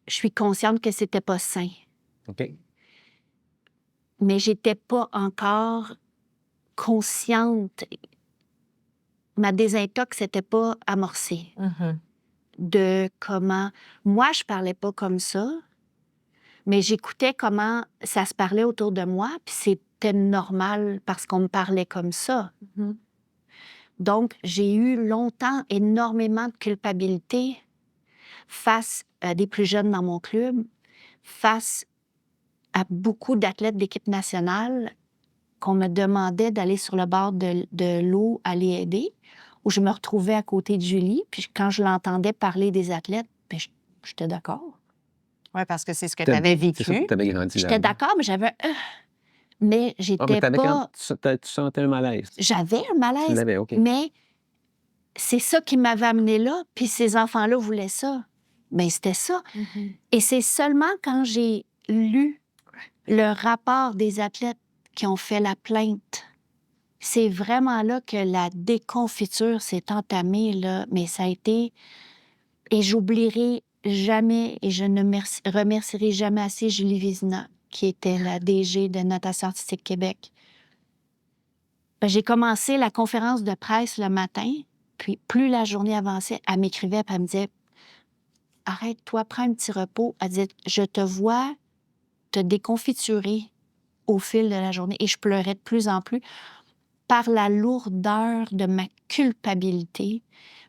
suis consciente que c'était pas sain. OK. Mais j'étais pas encore consciente. Ma désintox n'était pas amorcée de comment... Moi, je parlais pas comme ça, mais j'écoutais comment ça se parlait autour de moi, puis c'était normal parce qu'on me parlait comme ça. Donc, j'ai eu longtemps énormément de culpabilité face à des plus jeunes dans mon club, face à beaucoup d'athlètes d'équipe nationale qu'on me demandait d'aller sur le bord de l'eau, aller aider, où je me retrouvais à côté de Julie, puis quand je l'entendais parler des athlètes, bien, j'étais d'accord. Oui, parce que c'est ce que tu avais C'est ça, vécu. tu avais grandi J'étais là-dedans. d'accord, mais j'avais mais j'étais mais t'avais pas... tu sentais un malaise. J'avais un Tu malaise, l'avais, OK. mais c'est ça qui m'avait amené là, puis ces enfants-là voulaient ça. Bien, c'était ça. Et c'est seulement quand j'ai lu le rapport des athlètes qui ont fait la plainte, c'est vraiment là que la déconfiture s'est entamée, là. Mais ça a été... Et j'oublierai jamais, et je ne remercierai jamais assez Julie Vézina, qui était la DG de Natation Artistique Québec. Ben, j'ai commencé la conférence de presse le matin, puis plus la journée avançait, elle m'écrivait, puis elle me disait « Arrête-toi, prends un petit repos. » Elle disait « Je te vois te déconfiturer au fil de la journée. » Et je pleurais de plus en plus par la lourdeur de ma culpabilité,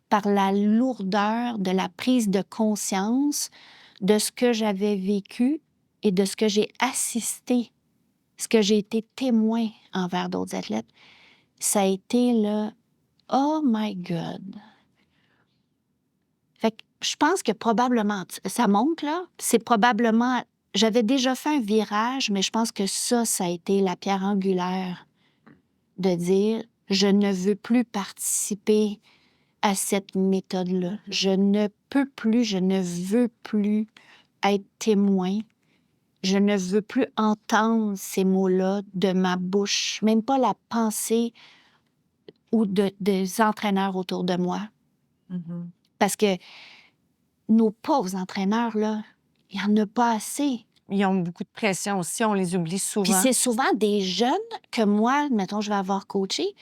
par la lourdeur de la prise de conscience de ce que j'avais vécu et de ce que j'ai assisté, ce que j'ai été témoin envers d'autres athlètes. Ça a été le « Oh my God! » Fait que je pense que probablement, ça monte là, c'est probablement... J'avais déjà fait un virage, mais je pense que ça a été la pierre angulaire de dire « Je ne veux plus participer à cette méthode-là. Je ne peux plus, je ne veux plus être témoin. Je ne veux plus entendre ces mots-là de ma bouche, même pas la pensée ou des entraîneurs autour de moi. Parce que nos pauvres entraîneurs, là, il n'y en a pas assez. Ils ont beaucoup de pression aussi, on les oublie souvent. Puis c'est souvent des jeunes que moi, mettons, je vais avoir coaché,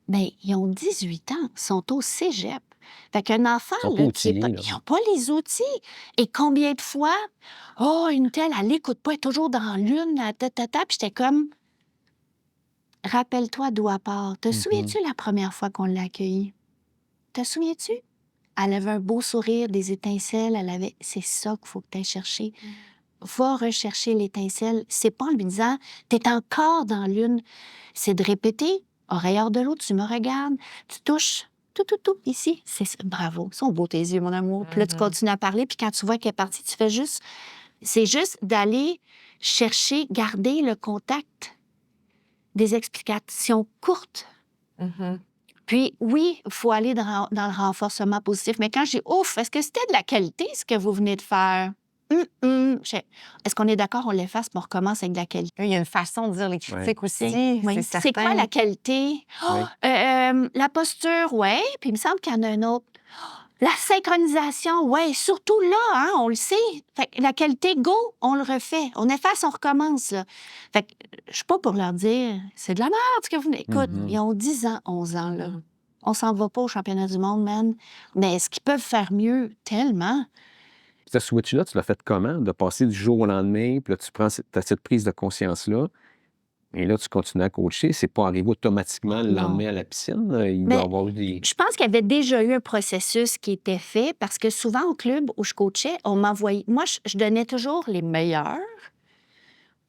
bien, ils ont 18 ans, sont au cégep. Fait qu'un enfant, Ils sont là, pas qui est pas... outillés, là. Ils n'ont pas les outils. Et combien de fois, « Oh, une telle, elle n'écoute pas, elle est toujours dans l'une, ta. Puis j'étais comme, « Rappelle-toi d'où elle part. Te souviens-tu la première fois qu'on l'a accueillie? Te souviens-tu? Elle avait un beau sourire, des étincelles, elle avait... C'est ça qu'il faut que tu ailles chercher. Va rechercher l'étincelle. C'est pas en lui disant, t'es encore dans l'une. C'est de répéter, oreille hors de l'autre, tu me regardes, tu touches, tout, ici. C'est ça. Bravo, ils sont beaux tes yeux, mon amour. Puis là, tu continues à parler, puis quand tu vois qu'elle est partie, tu fais juste... C'est juste d'aller chercher, garder le contact, des explications courtes. Puis oui, il faut aller dans le renforcement positif. Mais quand j'ai « Ouf, est-ce que c'était de la qualité, ce que vous venez de faire? » Est-ce qu'on est d'accord, on l'efface, puis on recommence avec de la qualité? Il y a une façon de dire les critiques aussi, Oui. c'est certain. C'est quoi la qualité? La posture, oui. Puis il me semble qu'il y en a un autre. La synchronisation, oui. Surtout là, hein, on le sait. Fait que la qualité, go, on le refait. On efface, on recommence. Là. Fait que je suis pas pour leur dire, c'est de la merde ce que vous... Écoute, ils ont 10 ans, 11 ans, là. On s'en va pas au championnat du monde, man. Mais est-ce qu'ils peuvent faire mieux? Tellement. Ce switch-là, tu l'as fait comment? De passer du jour au lendemain, puis là, tu prends cette prise de conscience-là, et là, tu continues à coacher. C'est pas arrivé automatiquement le lendemain à la piscine. Il doit y avoir eu des... Je pense qu'il y avait déjà eu un processus qui était fait parce que souvent au club où je coachais, on m'envoyait... Moi, je donnais toujours les meilleurs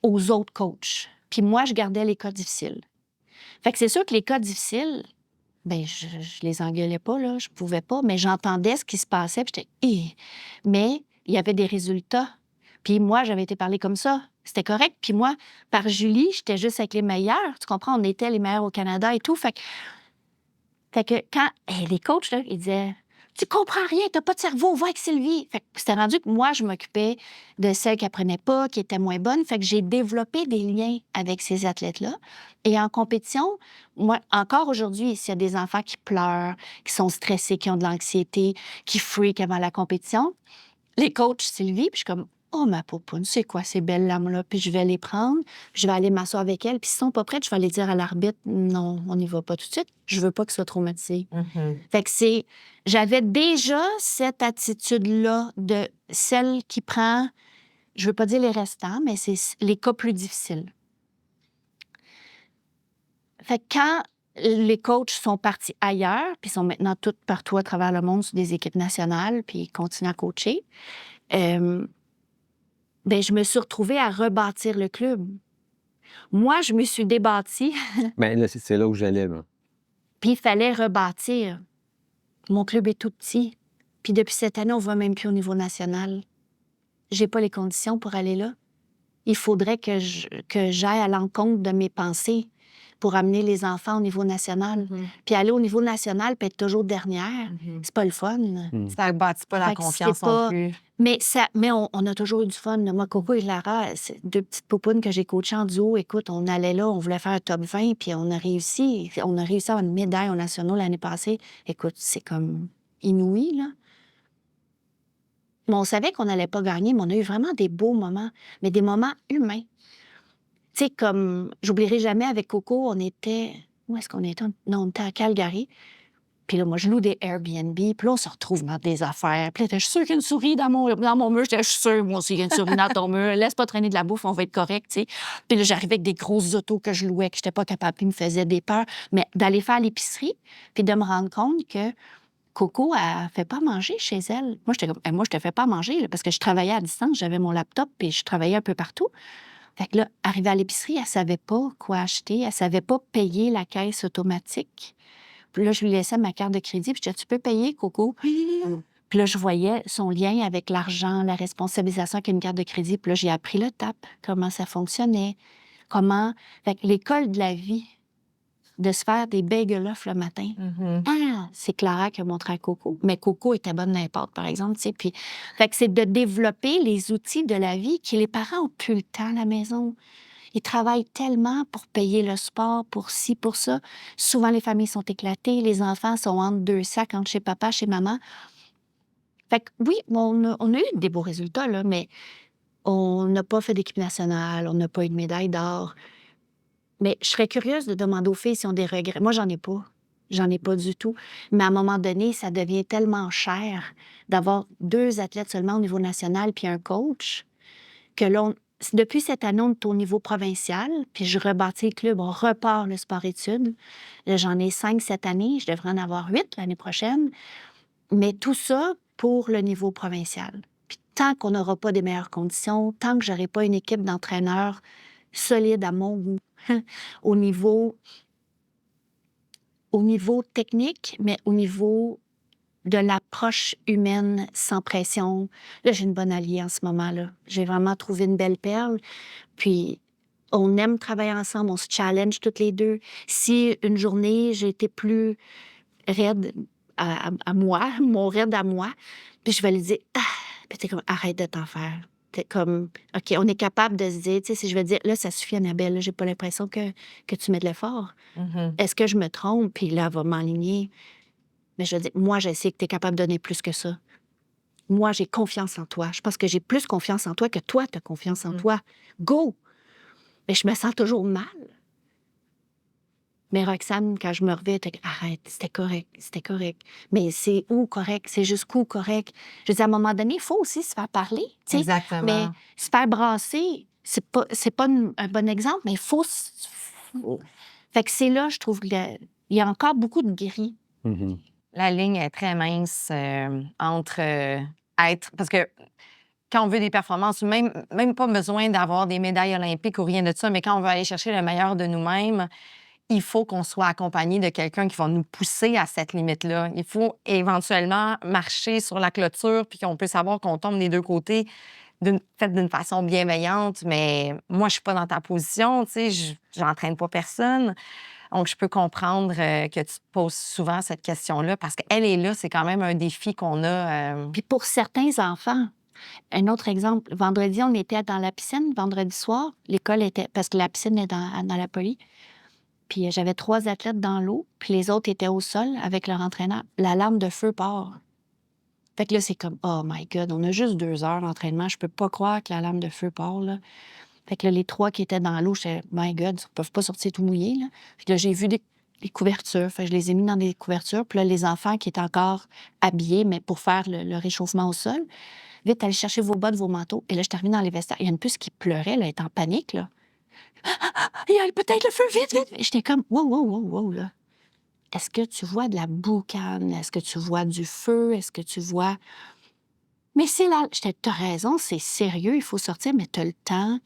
aux autres coachs. Puis moi, je gardais les cas difficiles. Fait que c'est sûr que les cas difficiles, bien, je les engueulais pas, là. Je pouvais pas, mais j'entendais ce qui se passait, puis j'étais... Mais il y avait des résultats. Puis moi, j'avais été parlée comme ça. C'était correct. Puis moi, par Julie, j'étais juste avec les meilleurs. Tu comprends? On était les meilleurs au Canada et tout. Fait que quand les coachs, là, ils disaient Tu comprends rien, t'as pas de cerveau, va avec Sylvie. Fait que c'était rendu que moi, je m'occupais de celles qui apprenaient pas, qui étaient moins bonnes. Fait que j'ai développé des liens avec ces athlètes-là. Et en compétition, moi, encore aujourd'hui, s'il y a des enfants qui pleurent, qui sont stressés, qui ont de l'anxiété, qui freak avant la compétition, les coachs Sylvie, puis je suis comme, oh, ma popoune, c'est quoi ces belles lames-là? Puis je vais les prendre, puis je vais aller m'asseoir avec elles. Puis s'ils sont pas prêtes, je vais aller dire à l'arbitre, non, on n'y va pas tout de suite. Je veux pas qu'ils soient traumatisés. Fait que j'avais déjà cette attitude-là de celle qui prend, je veux pas dire les restants, mais c'est les cas plus difficiles. Fait que quand les coachs sont partis ailleurs, puis sont maintenant tous partout à travers le monde sur des équipes nationales, puis ils continuent à coacher, ben, je me suis retrouvée à rebâtir le club. Moi, je me suis débâtie, Ben, là, c'est là où j'allais, là. puis il fallait rebâtir. Mon club est tout petit. Puis depuis cette année, on ne va même plus au niveau national. J'ai pas les conditions pour aller là. Il faudrait que j'aille à l'encontre de mes pensées pour amener les enfants au niveau national. Puis aller au niveau national puis être toujours dernière, c'est pas le fun. Ça ne bâtit pas la Fait que confiance c'est non pas- plus. Mais on a toujours eu du fun. Moi, Coco et Lara, c'est deux petites poupounes que j'ai coachées en duo. Écoute, on allait là, on voulait faire un top 20, puis on a réussi. On a réussi à avoir une médaille aux nationaux l'année passée. Écoute, c'est comme inouï, là. Mais on savait qu'on n'allait pas gagner, mais on a eu vraiment des beaux moments, mais des moments humains. Tu sais, comme, j'oublierai jamais avec Coco, on était... Où est-ce qu'on était? Non, on était à Calgary. Puis là, moi, je loue des Airbnb. Puis là, on se retrouve dans des affaires. Puis là, je suis sûre qu'il y a une souris dans mon mur. Je suis sûre, moi aussi, il y a une souris dans ton mur. Laisse pas traîner de la bouffe, on va être correct, tu sais. Puis là, j'arrivais avec des grosses autos que je louais, que je n'étais pas capable, puis ils me faisaient des peurs. Mais d'aller faire l'épicerie, puis de me rendre compte que Coco, elle fait pas manger chez elle. Moi, j'étais comme, moi, je te fais pas manger, là, parce que je travaillais à distance, j'avais mon laptop, puis je travaillais un peu partout. Fait que là, arrivée à l'épicerie, elle savait pas quoi acheter, elle savait pas payer la caisse automatique. Puis là, je lui laissais ma carte de crédit, puis je disais, tu peux payer, Coco? Puis là, je voyais son lien avec l'argent, la responsabilisation avec une carte de crédit. Puis là, j'ai appris le TAP, comment ça fonctionnait, comment... Fait que l'école de la vie, de se faire des bagel-off le matin. Ah, c'est Clara qui a montré à Coco. Mais Coco était bonne n'importe, par exemple, tu sais. Puis, fait que c'est de développer les outils de la vie que les parents ont plus le temps à la maison. Ils travaillent tellement pour payer le sport, pour ci, pour ça. Souvent, les familles sont éclatées. Les enfants sont entre deux sacs, entre chez papa, chez maman. Fait que oui, on a eu des beaux résultats, là, mais on n'a pas fait d'équipe nationale, on n'a pas eu de médaille d'or. Mais je serais curieuse de demander aux filles s'ils ont des regrets. Moi, j'en ai pas. J'en ai pas du tout. Mais à un moment donné, ça devient tellement cher d'avoir 2 athlètes seulement au niveau national puis un coach que là, depuis cette année, on est au niveau provincial, puis je rebâtis le club, on repart le sport-études. Là, j'en ai 5 cette année, je devrais en avoir 8 l'année prochaine. Mais tout ça pour le niveau provincial. Puis tant qu'on n'aura pas des meilleures conditions, tant que j'aurai pas une équipe d'entraîneurs solide à mon goût, au niveau technique, mais au niveau de l'approche humaine sans pression. Là, j'ai une bonne alliée en ce moment-là. J'ai vraiment trouvé une belle perle. Puis, on aime travailler ensemble, on se challenge toutes les deux. Si une journée, j'ai été plus raide à moi, mon raide à moi, puis je vais lui dire, ah, puis t'es comme, arrête de t'en faire. T'es comme, OK, on est capable de se dire, tu sais, si je vais dire, là, ça suffit, Annabelle, là, j'ai pas l'impression que tu mets de l'effort. Est-ce que je me trompe? Puis là, elle va m'enligner. Mais je veux dire, moi, je sais que tu es capable de donner plus que ça. Moi, j'ai confiance en toi. Je pense que j'ai plus confiance en toi que toi, tu as confiance en toi. Go! Mais je me sens toujours mal. Mais Roxane, quand je me reviens, elle était arrête, c'était correct. Mais c'est où correct? C'est jusqu'où correct? Je veux dire, à un moment donné, il faut aussi se faire parler. Tu sais. Exactement. Mais se faire brasser, c'est pas un bon exemple, mais il faut... Fait que c'est là, je trouve qu'il y a encore beaucoup de gris. La ligne est très mince entre être... Parce que quand on veut des performances, même pas besoin d'avoir des médailles olympiques ou rien de ça, mais quand on veut aller chercher le meilleur de nous-mêmes, il faut qu'on soit accompagné de quelqu'un qui va nous pousser à cette limite-là. Il faut éventuellement marcher sur la clôture puis qu'on peut savoir qu'on tombe des deux côtés fait d'une façon bienveillante, mais moi, je suis pas dans ta position, tu sais, j'entraîne pas personne. Donc, je peux comprendre que tu te poses souvent cette question-là parce qu'elle est là, c'est quand même un défi qu'on a. Puis pour certains enfants, un autre exemple, vendredi, on était dans la piscine, vendredi soir, l'école était, parce que la piscine est dans la poly, puis j'avais 3 athlètes dans l'eau, puis les autres étaient au sol avec leur entraîneur. L'alarme de feu part. Fait que là, c'est comme, oh my God, on a juste 2 heures d'entraînement, je peux pas croire que l'alarme de feu part, là. Fait que là, les 3 qui étaient dans l'eau, j'étais, my God, ils peuvent pas sortir tout mouillés, là. Puis là, j'ai vu des couvertures, fait que je les ai mis dans des couvertures, puis là, les enfants qui étaient encore habillés, mais pour faire le réchauffement au sol, vite, allez chercher vos bottes, vos manteaux. Et là, je suis arrivée dans les vestiaires. Il y a une puce qui pleurait, elle est en panique, là. Il y a peut-être le feu, vite, vite! Et j'étais comme, wow, wow, wow, wow, là. Est-ce que tu vois de la boucane? Est-ce que tu vois du feu? Est-ce que tu vois... Mais c'est là, j'étais, t'as raison, c'est sérieux, il faut sortir, mais t'as le temps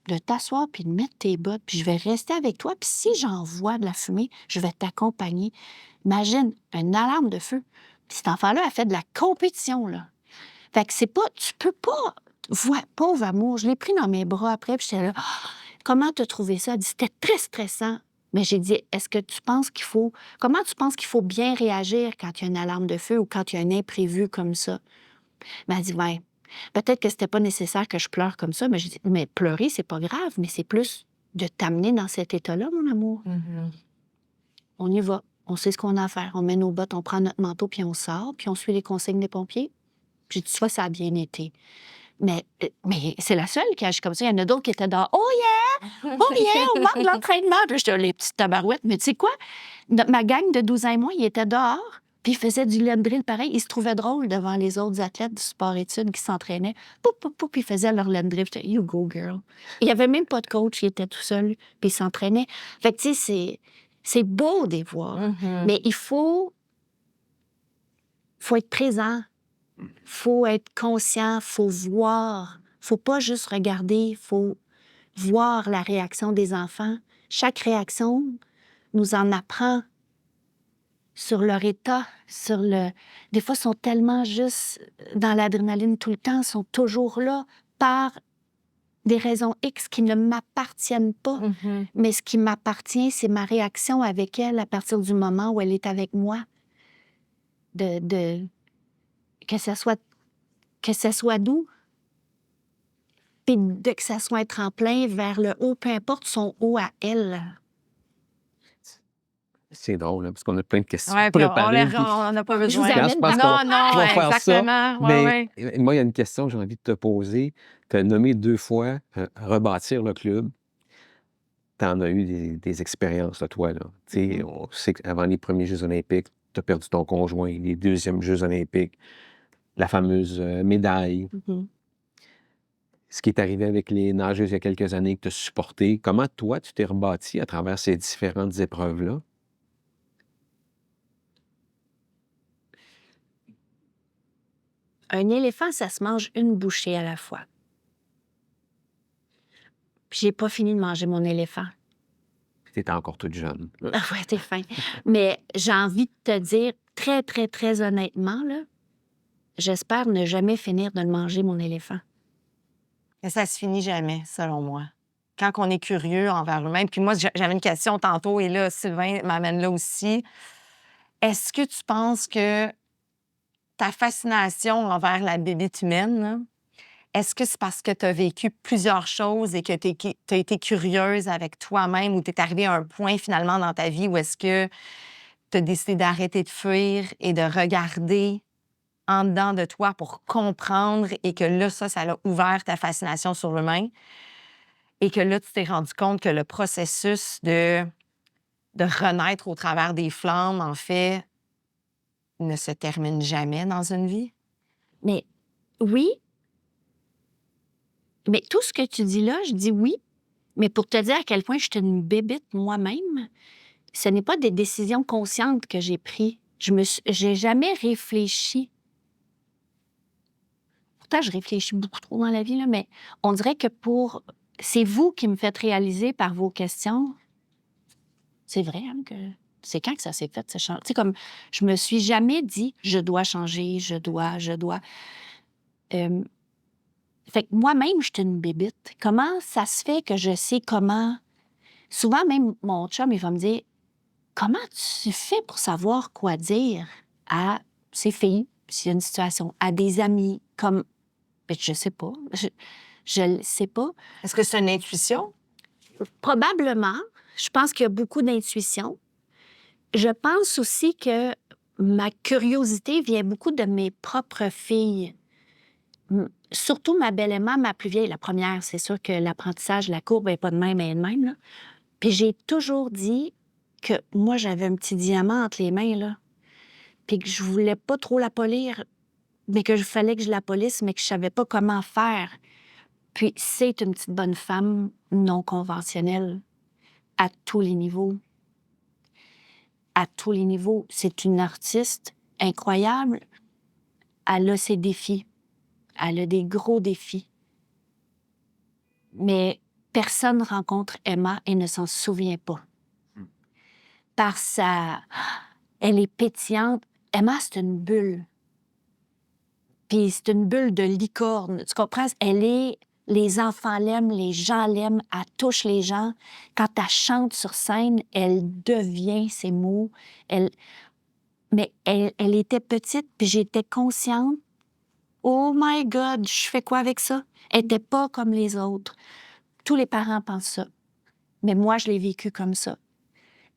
de t'asseoir puis de mettre tes bottes, puis je vais rester avec toi, puis si j'en vois de la fumée, je vais t'accompagner. Imagine, une alarme de feu. Puis cet enfant-là a fait de la compétition, là. Fait que c'est pas... Tu peux pas... Pauvre amour, je l'ai pris dans mes bras après, puis j'étais là... Ah, comment t'as trouvé ça? Elle dit, c'était très stressant. Mais j'ai dit, est-ce que tu penses qu'il faut... Comment tu penses qu'il faut bien réagir quand il y a une alarme de feu ou quand il y a un imprévu comme ça? Mais elle dit, ouais, peut-être que c'était pas nécessaire que je pleure comme ça, mais j'ai dit, mais pleurer, c'est pas grave, mais c'est plus de t'amener dans cet état-là, mon amour. On y va. On sait ce qu'on a à faire. On met nos bottes, on prend notre manteau, puis on sort, puis on suit les consignes des pompiers. Puis j'ai dit, soit ça a bien été. Mais c'est la seule qui agit comme ça. Il y en a d'autres qui étaient dehors. Oh yeah! Oh yeah! On manque de l'entraînement. Puis j'étais, les petites tabarouettes. Mais tu sais quoi? Ma gang de 12 ans et moins, ils étaient dehors. Puis ils faisaient du lead drill pareil. Ils se trouvaient drôles devant les autres athlètes du sport-études qui s'entraînaient. Poup, poup, poup, puis ils faisaient leur lead drill. J'étais, you go, girl. Il n'y avait même pas de coach. Ils étaient tout seuls. Puis ils s'entraînaient. Fait que, tu sais, c'est beau de les voir. Mais il faut être présent. Faut être conscient, faut voir. Faut pas juste regarder, faut voir la réaction des enfants. Chaque réaction nous en apprend sur leur état, sur le... Des fois, ils sont tellement juste dans l'adrénaline tout le temps, ils sont toujours là par des raisons X qui ne m'appartiennent pas. Mais ce qui m'appartient, c'est ma réaction avec elle à partir du moment où elle est avec moi. Que ça soit doux, puis que ça soit un tremplin vers le haut, peu importe son haut à elle. C'est drôle, hein, parce qu'on a plein de questions Oui, puis préparées. on n'a pas Je vous besoin. amène pense Non, qu'on non, va faire ça. exactement. Mais moi, il y a une question que j'ai envie de te poser. Tu as nommé 2 fois rebâtir le club. Tu en as eu des expériences, là, toi. Là. On sait qu'avant les premiers Jeux olympiques, tu as perdu ton conjoint, les 2e Jeux olympiques, la fameuse médaille. Ce qui est arrivé avec les nageuses il y a quelques années que tu as supporté. Comment, toi, tu t'es rebâti à travers ces différentes épreuves-là? Un éléphant, ça se mange une bouchée à la fois. Puis j'ai pas fini de manger mon éléphant. Tu étais encore toute jeune. Ah ouais, t'es fin. Mais j'ai envie de te dire, très, très, très honnêtement, là, j'espère ne jamais finir de le manger, mon éléphant. Et ça se finit jamais, selon moi. Quand on est curieux envers nous-mêmes. Puis moi, j'avais une question tantôt, et là, Sylvain m'amène là aussi. Est-ce que tu penses que ta fascination envers la bébête humaine, là, est-ce que c'est parce que tu as vécu plusieurs choses et que tu as été curieuse avec toi-même ou tu es arrivée à un point finalement dans ta vie où est-ce que tu as décidé d'arrêter de fuir et de regarder en dedans de toi pour comprendre et que là, ça a ouvert ta fascination sur l'humain et que là, tu t'es rendu compte que le processus de renaître au travers des flammes, en fait, ne se termine jamais dans une vie? Mais oui. Mais tout ce que tu dis là, je dis oui. Mais pour te dire à quel point je suis une bébite moi-même, ce n'est pas des décisions conscientes que j'ai prises. J'ai jamais réfléchi. Pourtant, je réfléchis beaucoup trop dans la vie, là, mais on dirait que c'est vous qui me faites réaliser par vos questions. C'est vrai, hein, que... C'est quand que ça s'est fait, ce changement? Tu sais, comme, je me suis jamais dit, je dois changer, je dois. Fait que moi-même, je suis une bébite. Comment ça se fait que je sais comment souvent, même mon chum, il va me dire, comment tu fais pour savoir quoi dire à ces filles, s'il y a une situation, à des amis, comme... Ben, je sais pas. Je le sais pas. Est-ce que c'est une intuition? Probablement. Je pense qu'il y a beaucoup d'intuition. Je pense aussi que ma curiosité vient beaucoup de mes propres filles. Surtout ma belle Emma, ma plus vieille, la première. C'est sûr que l'apprentissage, la courbe n'est pas de même, elle est de même. Là. Puis j'ai toujours dit que moi, j'avais un petit diamant entre les mains, là. Puis que je voulais pas trop la polir, mais que fallait que je la polisse, mais que je savais pas comment faire. Puis c'est une petite bonne femme non conventionnelle à tous les niveaux. À tous les niveaux. C'est une artiste incroyable. Elle a ses défis. Elle a des gros défis. Mais personne ne rencontre Emma et ne s'en souvient pas. Par sa... Elle est pétillante. Emma, c'est une bulle. Puis c'est une bulle de licorne. Tu comprends? Elle est... Les enfants l'aiment, les gens l'aiment, elle touche les gens. Quand elle chante sur scène, elle devient ses mots. Mais elle était petite, puis j'étais consciente. Oh my God, je fais quoi avec ça? Elle n'était pas comme les autres. Tous les parents pensent ça. Mais moi, je l'ai vécu comme ça.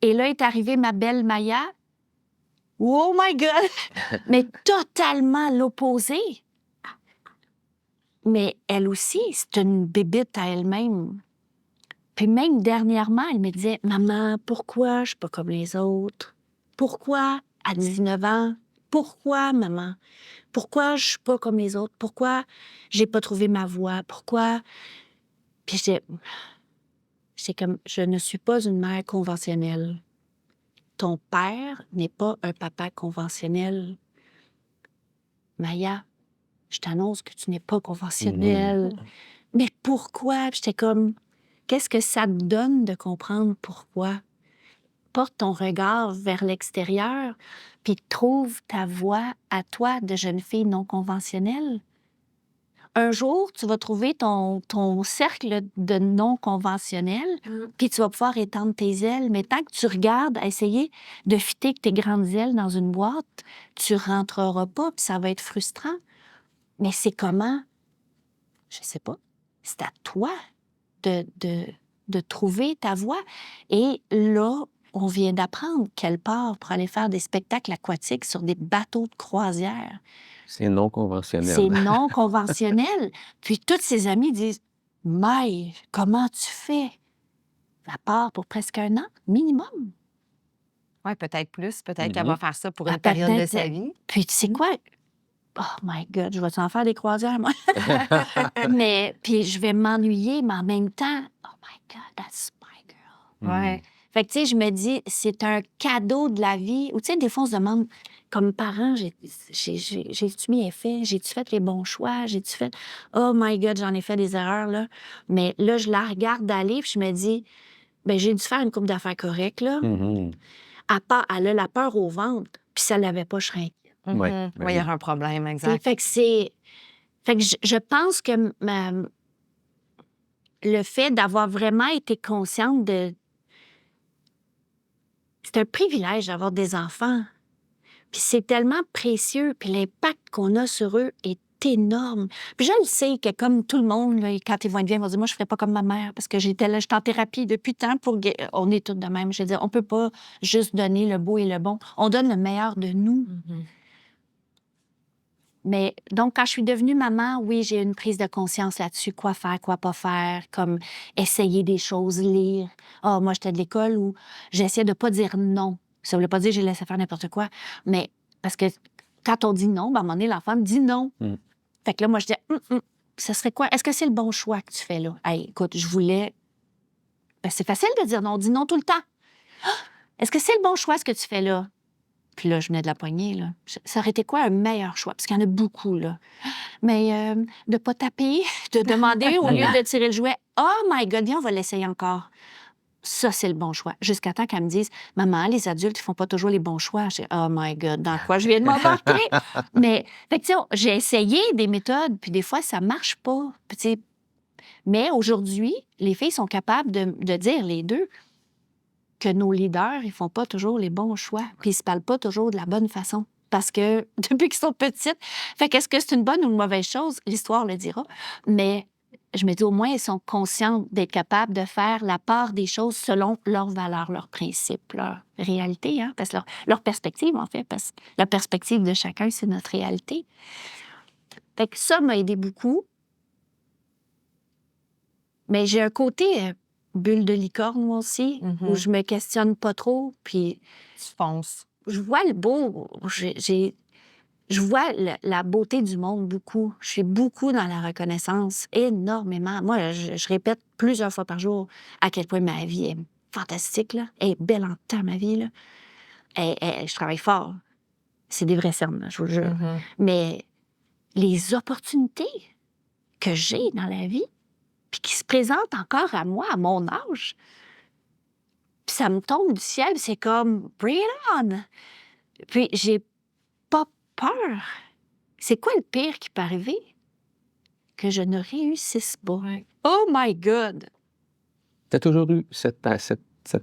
Et là est arrivée ma belle Maya. Oh my God! Mais totalement l'opposé. Mais elle aussi, c'est une bébite à elle-même. Puis même dernièrement, elle me disait, « Maman, pourquoi je suis pas comme les autres? Pourquoi à 19 ans? Pourquoi, maman? Pourquoi je suis pas comme les autres? Pourquoi j'ai pas trouvé ma voie? Pourquoi... » Puis c'est comme, je ne suis pas une mère conventionnelle. Ton père n'est pas un papa conventionnel. Maya, je t'annonce que tu n'es pas conventionnelle. Mais pourquoi? Puis j'étais comme, qu'est-ce que ça te donne de comprendre pourquoi? Porte ton regard vers l'extérieur, puis trouve ta voie à toi de jeune fille non conventionnelle. Un jour, tu vas trouver ton cercle de non conventionnel, puis tu vas pouvoir étendre tes ailes. Mais tant que tu regardes à essayer de fitter tes grandes ailes dans une boîte, tu rentreras pas, puis ça va être frustrant. Mais c'est comment? Je sais pas. C'est à toi de trouver ta voie. Et là, on vient d'apprendre qu'elle part pour aller faire des spectacles aquatiques sur des bateaux de croisière. C'est non conventionnel. C'est non conventionnel. Puis toutes ses amies disent, « Maï, comment tu fais? » Elle part pour presque 1 an, minimum. Oui, peut-être plus. Peut-être qu'elle va faire ça pour une Ah, période de peut-être. sa vie. Puis tu sais quoi? Oh my God, je vais-tu en faire des croisières, moi? Mais puis je vais m'ennuyer, mais en même temps, oh my God, that's my girl. Ouais. Fait que, tu sais, je me dis, c'est un cadeau de la vie. Ou, tu sais, des fois, on se demande, comme parent, j'ai-tu bien fait? J'ai-tu fait les bons choix? J'ai-tu fait... Oh my God, j'en ai fait des erreurs, là. Mais là, je la regarde aller, puis je me dis, ben j'ai dû faire une couple d'affaires correctes, là. Elle a la peur au ventre, puis si elle l'avait pas, je serais inquiète. Ouais, Mhm. ben Oui, il y oui. aurait un problème, T'sais, exact. fait que je pense que le fait d'avoir vraiment été consciente de... C'est un privilège d'avoir des enfants. Puis c'est tellement précieux, puis l'impact qu'on a sur eux est énorme. Puis je le sais que comme tout le monde, là, quand ils vont être bien, ils vont dire, moi, je ne ferais pas comme ma mère parce que j'étais en thérapie depuis tant pour... On est tous de même. Je veux dire, on ne peut pas juste donner le beau et le bon. On donne le meilleur de nous. Mais donc, quand je suis devenue maman, oui, j'ai eu une prise de conscience là-dessus. Quoi faire, quoi pas faire, comme essayer des choses, lire. Ah, moi, j'étais de l'école où j'essayais de pas dire non. Ça voulait pas dire que j'ai laissé faire n'importe quoi, mais parce que quand on dit non, ben, à un moment donné, l'enfant me dit non. Fait que là, moi, je disais, ça serait quoi? Est-ce que c'est le bon choix que tu fais là? Hey, écoute, je voulais... Ben, c'est facile de dire non. On dit non tout le temps. Ah! Est-ce que c'est le bon choix, ce que tu fais là? Puis là, je venais de la poignée, là. Ça aurait été quoi un meilleur choix? Parce qu'il y en a beaucoup, là. Mais de pas taper, de demander au lieu de tirer le jouet. Oh my God, viens, on va l'essayer encore. Ça, c'est le bon choix. Jusqu'à temps qu'elle me dise, maman, les adultes, ils font pas toujours les bons choix. J'ai, oh my God, dans quoi je viens de m'embarquer? Mais, fait que, tu sais, j'ai essayé des méthodes, puis des fois, ça marche pas. Puis, tu sais, mais aujourd'hui, les filles sont capables de dire les deux. que nos leaders, ils font pas toujours les bons choix, puis ils se parlent pas toujours de la bonne façon. Parce que depuis qu'ils sont petites, fait qu'est-ce que c'est une bonne ou une mauvaise chose? L'histoire le dira. Mais je me dis, au moins, ils sont conscients d'être capables de faire la part des choses selon leurs valeurs, leurs principes, leur réalité, hein? Parce que leur perspective, en fait, parce que la perspective de chacun, c'est notre réalité. Fait que ça m'a aidé beaucoup. Mais j'ai un côté bulle de licorne, moi aussi, où je me questionne pas trop, puis Tu fonces. je vois le beau, je vois la beauté du monde beaucoup. Je suis beaucoup dans la reconnaissance, énormément. Moi, je répète plusieurs fois par jour à quel point ma vie est fantastique, là. Elle est belle en temps, ma vie, là. Je travaille fort. C'est des vrais cernes, là, je vous le jure. Mais les opportunités que j'ai dans la vie, puis qui se présentent encore à moi, à mon âge, puis ça me tombe du ciel, puis c'est comme « bring it on ». Puis j'ai pas peur. C'est quoi le pire qui peut arriver? Que je ne réussisse pas. Ouais. Oh my God! Tu as toujours eu cette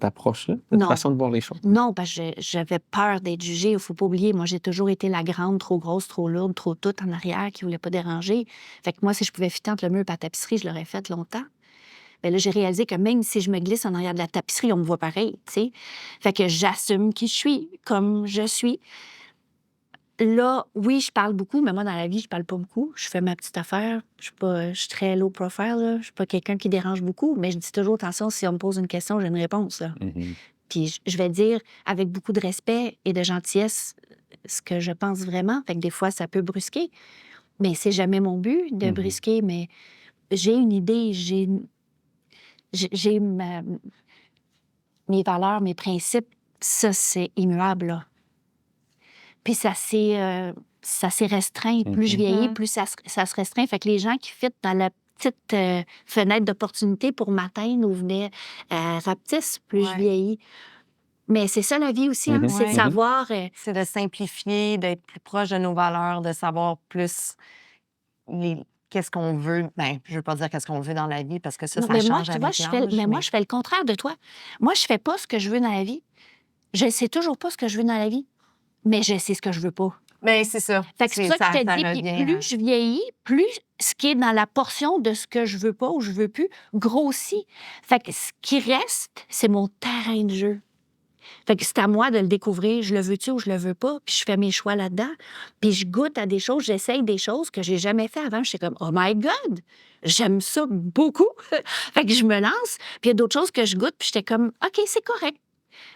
approche-là, cette Non. façon de voir les choses? Non, parce que j'avais peur d'être jugée. Il faut pas oublier, moi, j'ai toujours été la grande, trop grosse, trop lourde, trop toute en arrière, qui voulait pas déranger. Fait que moi, si je pouvais fitter entre le mur et la tapisserie, je l'aurais fait longtemps. Bien là, j'ai réalisé que même si je me glisse en arrière de la tapisserie, on me voit pareil, tu sais. Fait que j'assume qui je suis, comme je suis. Là, oui, je parle beaucoup, mais moi, dans la vie, je parle pas beaucoup. Je fais ma petite affaire. Je suis très low profile, là. Je suis pas quelqu'un qui dérange beaucoup, mais je dis toujours, attention, si on me pose une question, j'ai une réponse, là. Puis je vais dire avec beaucoup de respect et de gentillesse ce que je pense vraiment. Fait que des fois, ça peut brusquer, mais c'est jamais mon but de brusquer. Mais j'ai une idée, j'ai mes valeurs, mes principes. Ça, c'est immuable, là. Puis ça s'est restreint. Plus je vieillis, plus ça se restreint. Fait que les gens qui fitent dans la petite fenêtre d'opportunité pour m'atteindre ou venaient rapetissent, plus je vieillis. Mais c'est ça la vie aussi, hein? C'est de savoir... C'est de simplifier, d'être plus proche de nos valeurs, de savoir plus qu'est-ce qu'on veut. Bien, je veux pas dire qu'est-ce qu'on veut dans la vie, parce que ça Non, mais moi, change tu vois, avec l'âge. moi, je fais le contraire de toi. Moi, je fais pas ce que je veux dans la vie. Je sais toujours pas ce que je veux dans la vie, mais je sais ce que je veux pas. Bien, c'est ça. Fait que c'est ça que je te dis, puis revient, plus je vieillis, plus ce qui est dans la portion de ce que je veux pas ou je veux plus grossit. Fait que ce qui reste, c'est mon terrain de jeu. Fait que c'est à moi de le découvrir, je le veux-tu ou je le veux pas, puis je fais mes choix là-dedans, puis je goûte à des choses, j'essaye des choses que j'ai jamais fait avant. Je suis comme « Oh my God! J'aime ça beaucoup! » Fait que je me lance, puis il y a d'autres choses que je goûte, puis j'étais comme « OK, c'est correct. »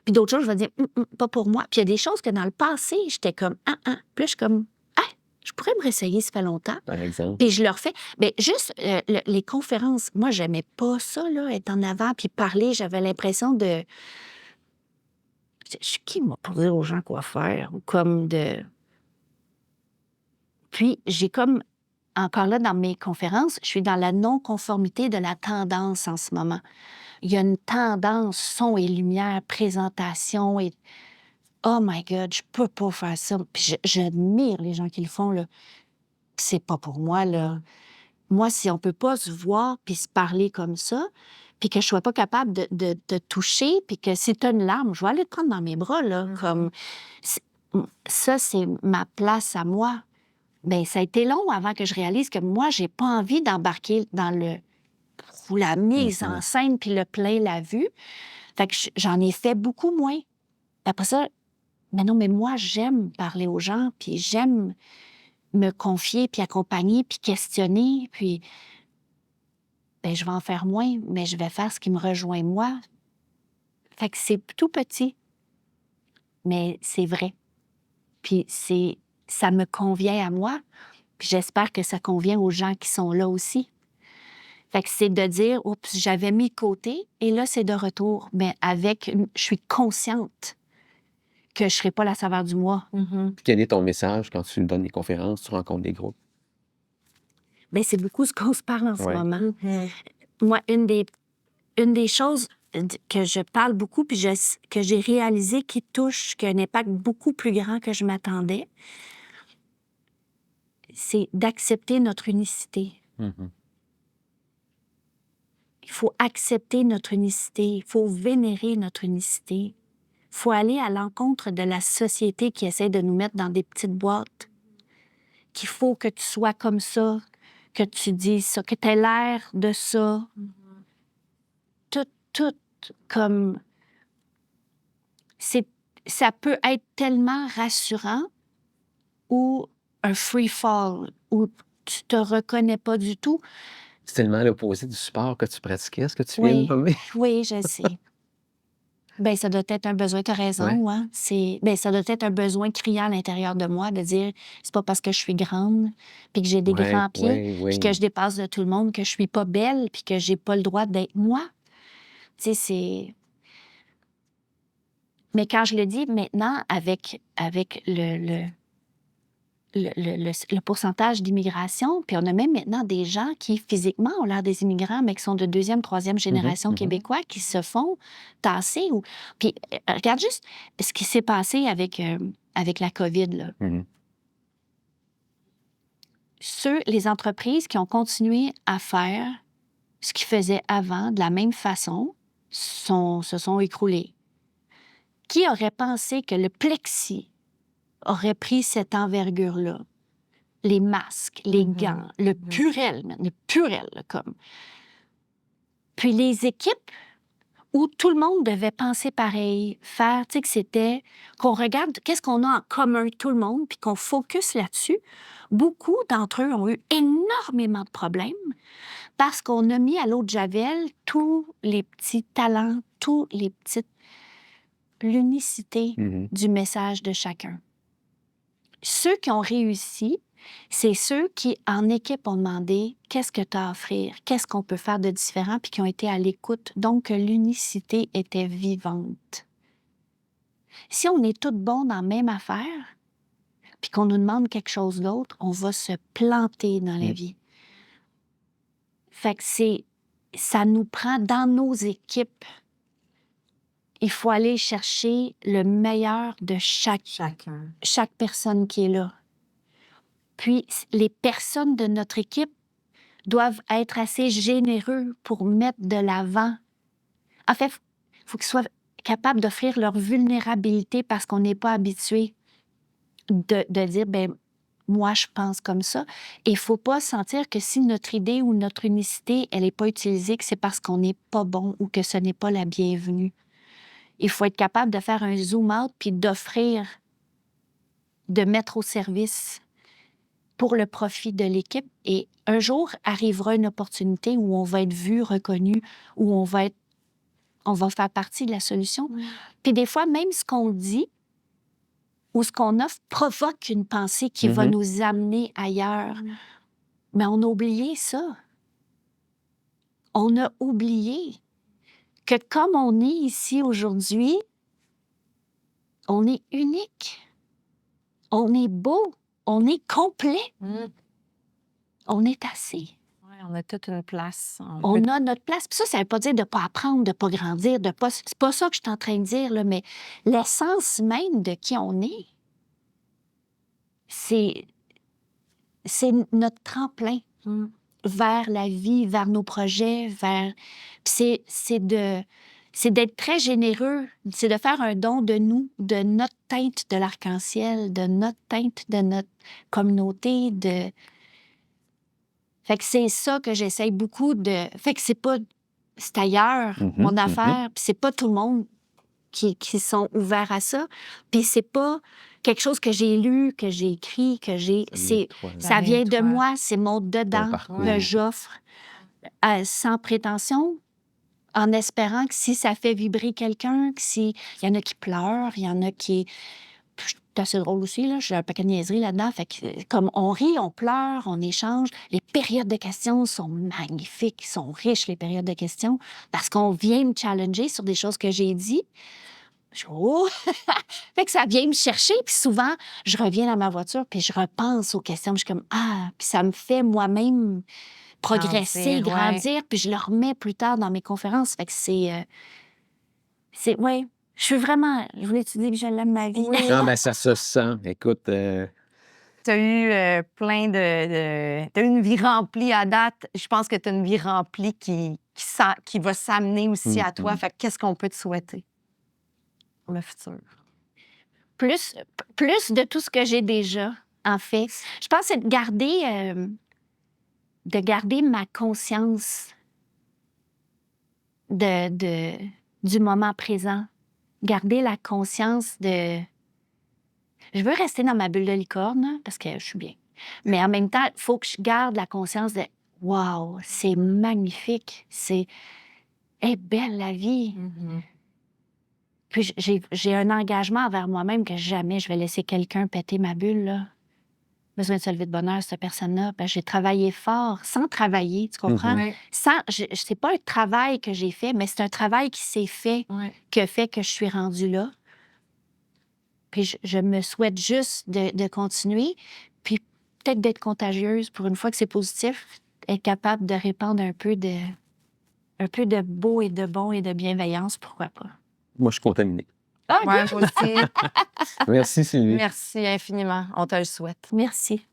Puis d'autres choses, je vais dire pas pour moi. Puis il y a des choses que dans le passé, j'étais comme « Puis là, je suis comme « Ah, je pourrais me réessayer, ça fait longtemps. » Par exemple. Puis je le refais. Bien, juste les conférences, moi, j'aimais pas ça, là, être en avant, puis parler. J'avais l'impression de... Je suis qui, moi, pour dire aux gens quoi faire? Ou comme de... Puis j'ai comme... Encore là, dans mes conférences, je suis dans la non-conformité de la tendance en ce moment. Il y a une tendance, son et lumière, présentation et... Oh my God, je peux pas faire ça. Puis j'admire les gens qui le font, là. C'est pas pour moi, là. Moi, si on peut pas se voir puis se parler comme ça, puis que je sois pas capable de te toucher, puis que si t'as une larme, je vais aller te prendre dans mes bras, là, comme... Ça, c'est ma place à moi. Bien, ça a été long avant que je réalise que moi, j'ai pas envie d'embarquer dans la mise en scène puis le plein la vue. Fait que j'en ai fait beaucoup moins. Après ça, mais non, mais moi, j'aime parler aux gens, puis j'aime me confier, puis accompagner, puis questionner, puis... Bien, je vais en faire moins, mais je vais faire ce qui me rejoint moi. Fait que c'est tout petit, mais c'est vrai. Puis ça me convient à moi, puis j'espère que ça convient aux gens qui sont là aussi. Fait que c'est de dire, oups, j'avais mis de côté, et là, c'est de retour. Mais je suis consciente que je ne serai pas la saveur du mois. Puis quel est ton message quand tu donnes des conférences, tu rencontres des groupes? Bien, c'est beaucoup ce qu'on se parle en ce moment. Moi, une des choses que je parle beaucoup, puis que j'ai réalisé qui a un impact beaucoup plus grand que je m'attendais, c'est d'accepter notre unicité. Il faut accepter notre unicité. Il faut vénérer notre unicité. Il faut aller à l'encontre de la société qui essaie de nous mettre dans des petites boîtes. Qu'il faut que tu sois comme ça, que tu dises ça, que tu aies l'air de ça. Tout comme... Ça peut être tellement rassurant ou un free fall, où tu te reconnais pas du tout. C'est tellement l'opposé du sport que tu pratiquais, ce que tu viens de Oui, nommer. oui, je sais. Ben ça doit être un besoin, tu as raison, Ouais. hein. Ça doit être un besoin criant à l'intérieur de moi de dire, c'est pas parce que je suis grande, puis que j'ai des Ouais, grands pieds, ouais, puis que oui. je dépasse de tout le monde, que je suis pas belle, puis que j'ai pas le droit d'être moi. Tu sais, c'est... Mais quand je le dis maintenant, avec le pourcentage d'immigration, puis on a même maintenant des gens qui, physiquement, ont l'air des immigrants, mais qui sont de deuxième, troisième génération québécois, qui se font tasser. Puis regarde juste ce qui s'est passé avec la COVID, là. Les entreprises qui ont continué à faire ce qu'ils faisaient avant de la même façon se sont écroulées. Qui aurait pensé que le plexi aurait pris cette envergure-là? Les masques, les gants, le purel, là, comme. Puis les équipes où tout le monde devait penser pareil, faire, tu sais, que c'était qu'on regarde qu'est-ce qu'on a en commun, tout le monde, puis qu'on focus là-dessus. Beaucoup d'entre eux ont eu énormément de problèmes parce qu'on a mis à l'eau de javel tous les petits talents, tous les petites... l'unicité du message de chacun. Ceux qui ont réussi, c'est ceux qui, en équipe, ont demandé « Qu'est-ce que tu as à offrir? Qu'est-ce qu'on peut faire de différent? » puis qui ont été à l'écoute. Donc, l'unicité était vivante. Si on est toutes bonnes dans la même affaire, puis qu'on nous demande quelque chose d'autre, on va se planter dans la vie. Fait que ça nous prend dans nos équipes. Il faut aller chercher le meilleur de chaque personne qui est là. Puis, les personnes de notre équipe doivent être assez généreux pour mettre de l'avant. En fait, il faut qu'ils soient capables d'offrir leur vulnérabilité parce qu'on n'est pas habitué de dire, ben moi, je pense comme ça. Et il ne faut pas sentir que si notre idée ou notre unicité, elle n'est pas utilisée, que c'est parce qu'on n'est pas bon ou que ce n'est pas la bienvenue. Il faut être capable de faire un zoom-out puis d'offrir, de mettre au service pour le profit de l'équipe. Et un jour arrivera une opportunité où on va être vu, reconnu, où on va faire partie de la solution. Puis des fois, même ce qu'on dit ou ce qu'on offre provoque une pensée qui va nous amener ailleurs. Mais on a oublié ça. On a oublié que comme on est ici aujourd'hui, on est unique. On est beau. On est complet. On est assez. Oui, on a toute une place. On a notre place. Puis ça ne veut pas dire de ne pas apprendre, de ne pas grandir, de pas... C'est pas ça que je suis en train de dire, là, mais l'essence même de qui on est, c'est notre tremplin vers la vie, vers nos projets, vers... Puis c'est d'être très généreux, c'est de faire un don de nous, de notre teinte de l'arc-en-ciel, de notre teinte de notre communauté, de... Fait que c'est ça que j'essaye beaucoup de... Fait que c'est ailleurs, mon affaire, puis c'est pas tout le monde qui sont ouverts à ça, puis c'est pas quelque chose que j'ai lu, que j'ai écrit, ça vient de moi, c'est mon dedans que j'offre sans prétention, en espérant que si ça fait vibrer quelqu'un, que il y en a qui pleurent, il y en a qui... C'est assez drôle aussi, là. J'ai un paquet de niaiseries là-dedans. Fait que, comme on rit, on pleure, on échange. Les périodes de questions sont magnifiques, sont riches, les périodes de questions, parce qu'on vient me challenger sur des choses que j'ai dit. Oh! Fait que ça vient me chercher, puis souvent, je reviens dans ma voiture, puis je repense aux questions, puis je suis comme, puis ça me fait moi-même progresser, grandir, puis je le remets plus tard dans mes conférences. Fait que ouais. Je voulais-tu dire que je l'aime ma vie? Oui. Non, mais ça se sent. Écoute, Tu as eu plein t'as eu une vie remplie à date. Je pense que tu as une vie remplie qui qui va s'amener aussi à toi. Mhm. Fait que qu'est-ce qu'on peut te souhaiter pour le futur? Plus de tout ce que j'ai déjà, en fait. Je pense que c'est de garder ma conscience du moment présent. Garder la conscience de... Je veux rester dans ma bulle de licorne, hein, parce que je suis bien. Mais en même temps, il faut que je garde la conscience de « Wow, c'est magnifique, c'est... est belle la vie. » Puis j'ai un engagement envers moi-même que jamais je vais laisser quelqu'un péter ma bulle, là. Besoin de se lever de bonne heure, cette personne-là. Ben, j'ai travaillé fort, sans travailler, tu comprends? Ouais. C'est pas un travail que j'ai fait, mais c'est un travail qui s'est fait, Ouais. qui a fait que je suis rendue là. Puis je me souhaite juste de continuer, puis peut-être d'être contagieuse pour une fois que c'est positif, être capable de répandre un peu de beau et de bon et de bienveillance, pourquoi pas? Moi, je suis contaminé. Ah, Ouais, good! moi aussi. Merci, Sylvie. Merci infiniment. On te le souhaite. Merci.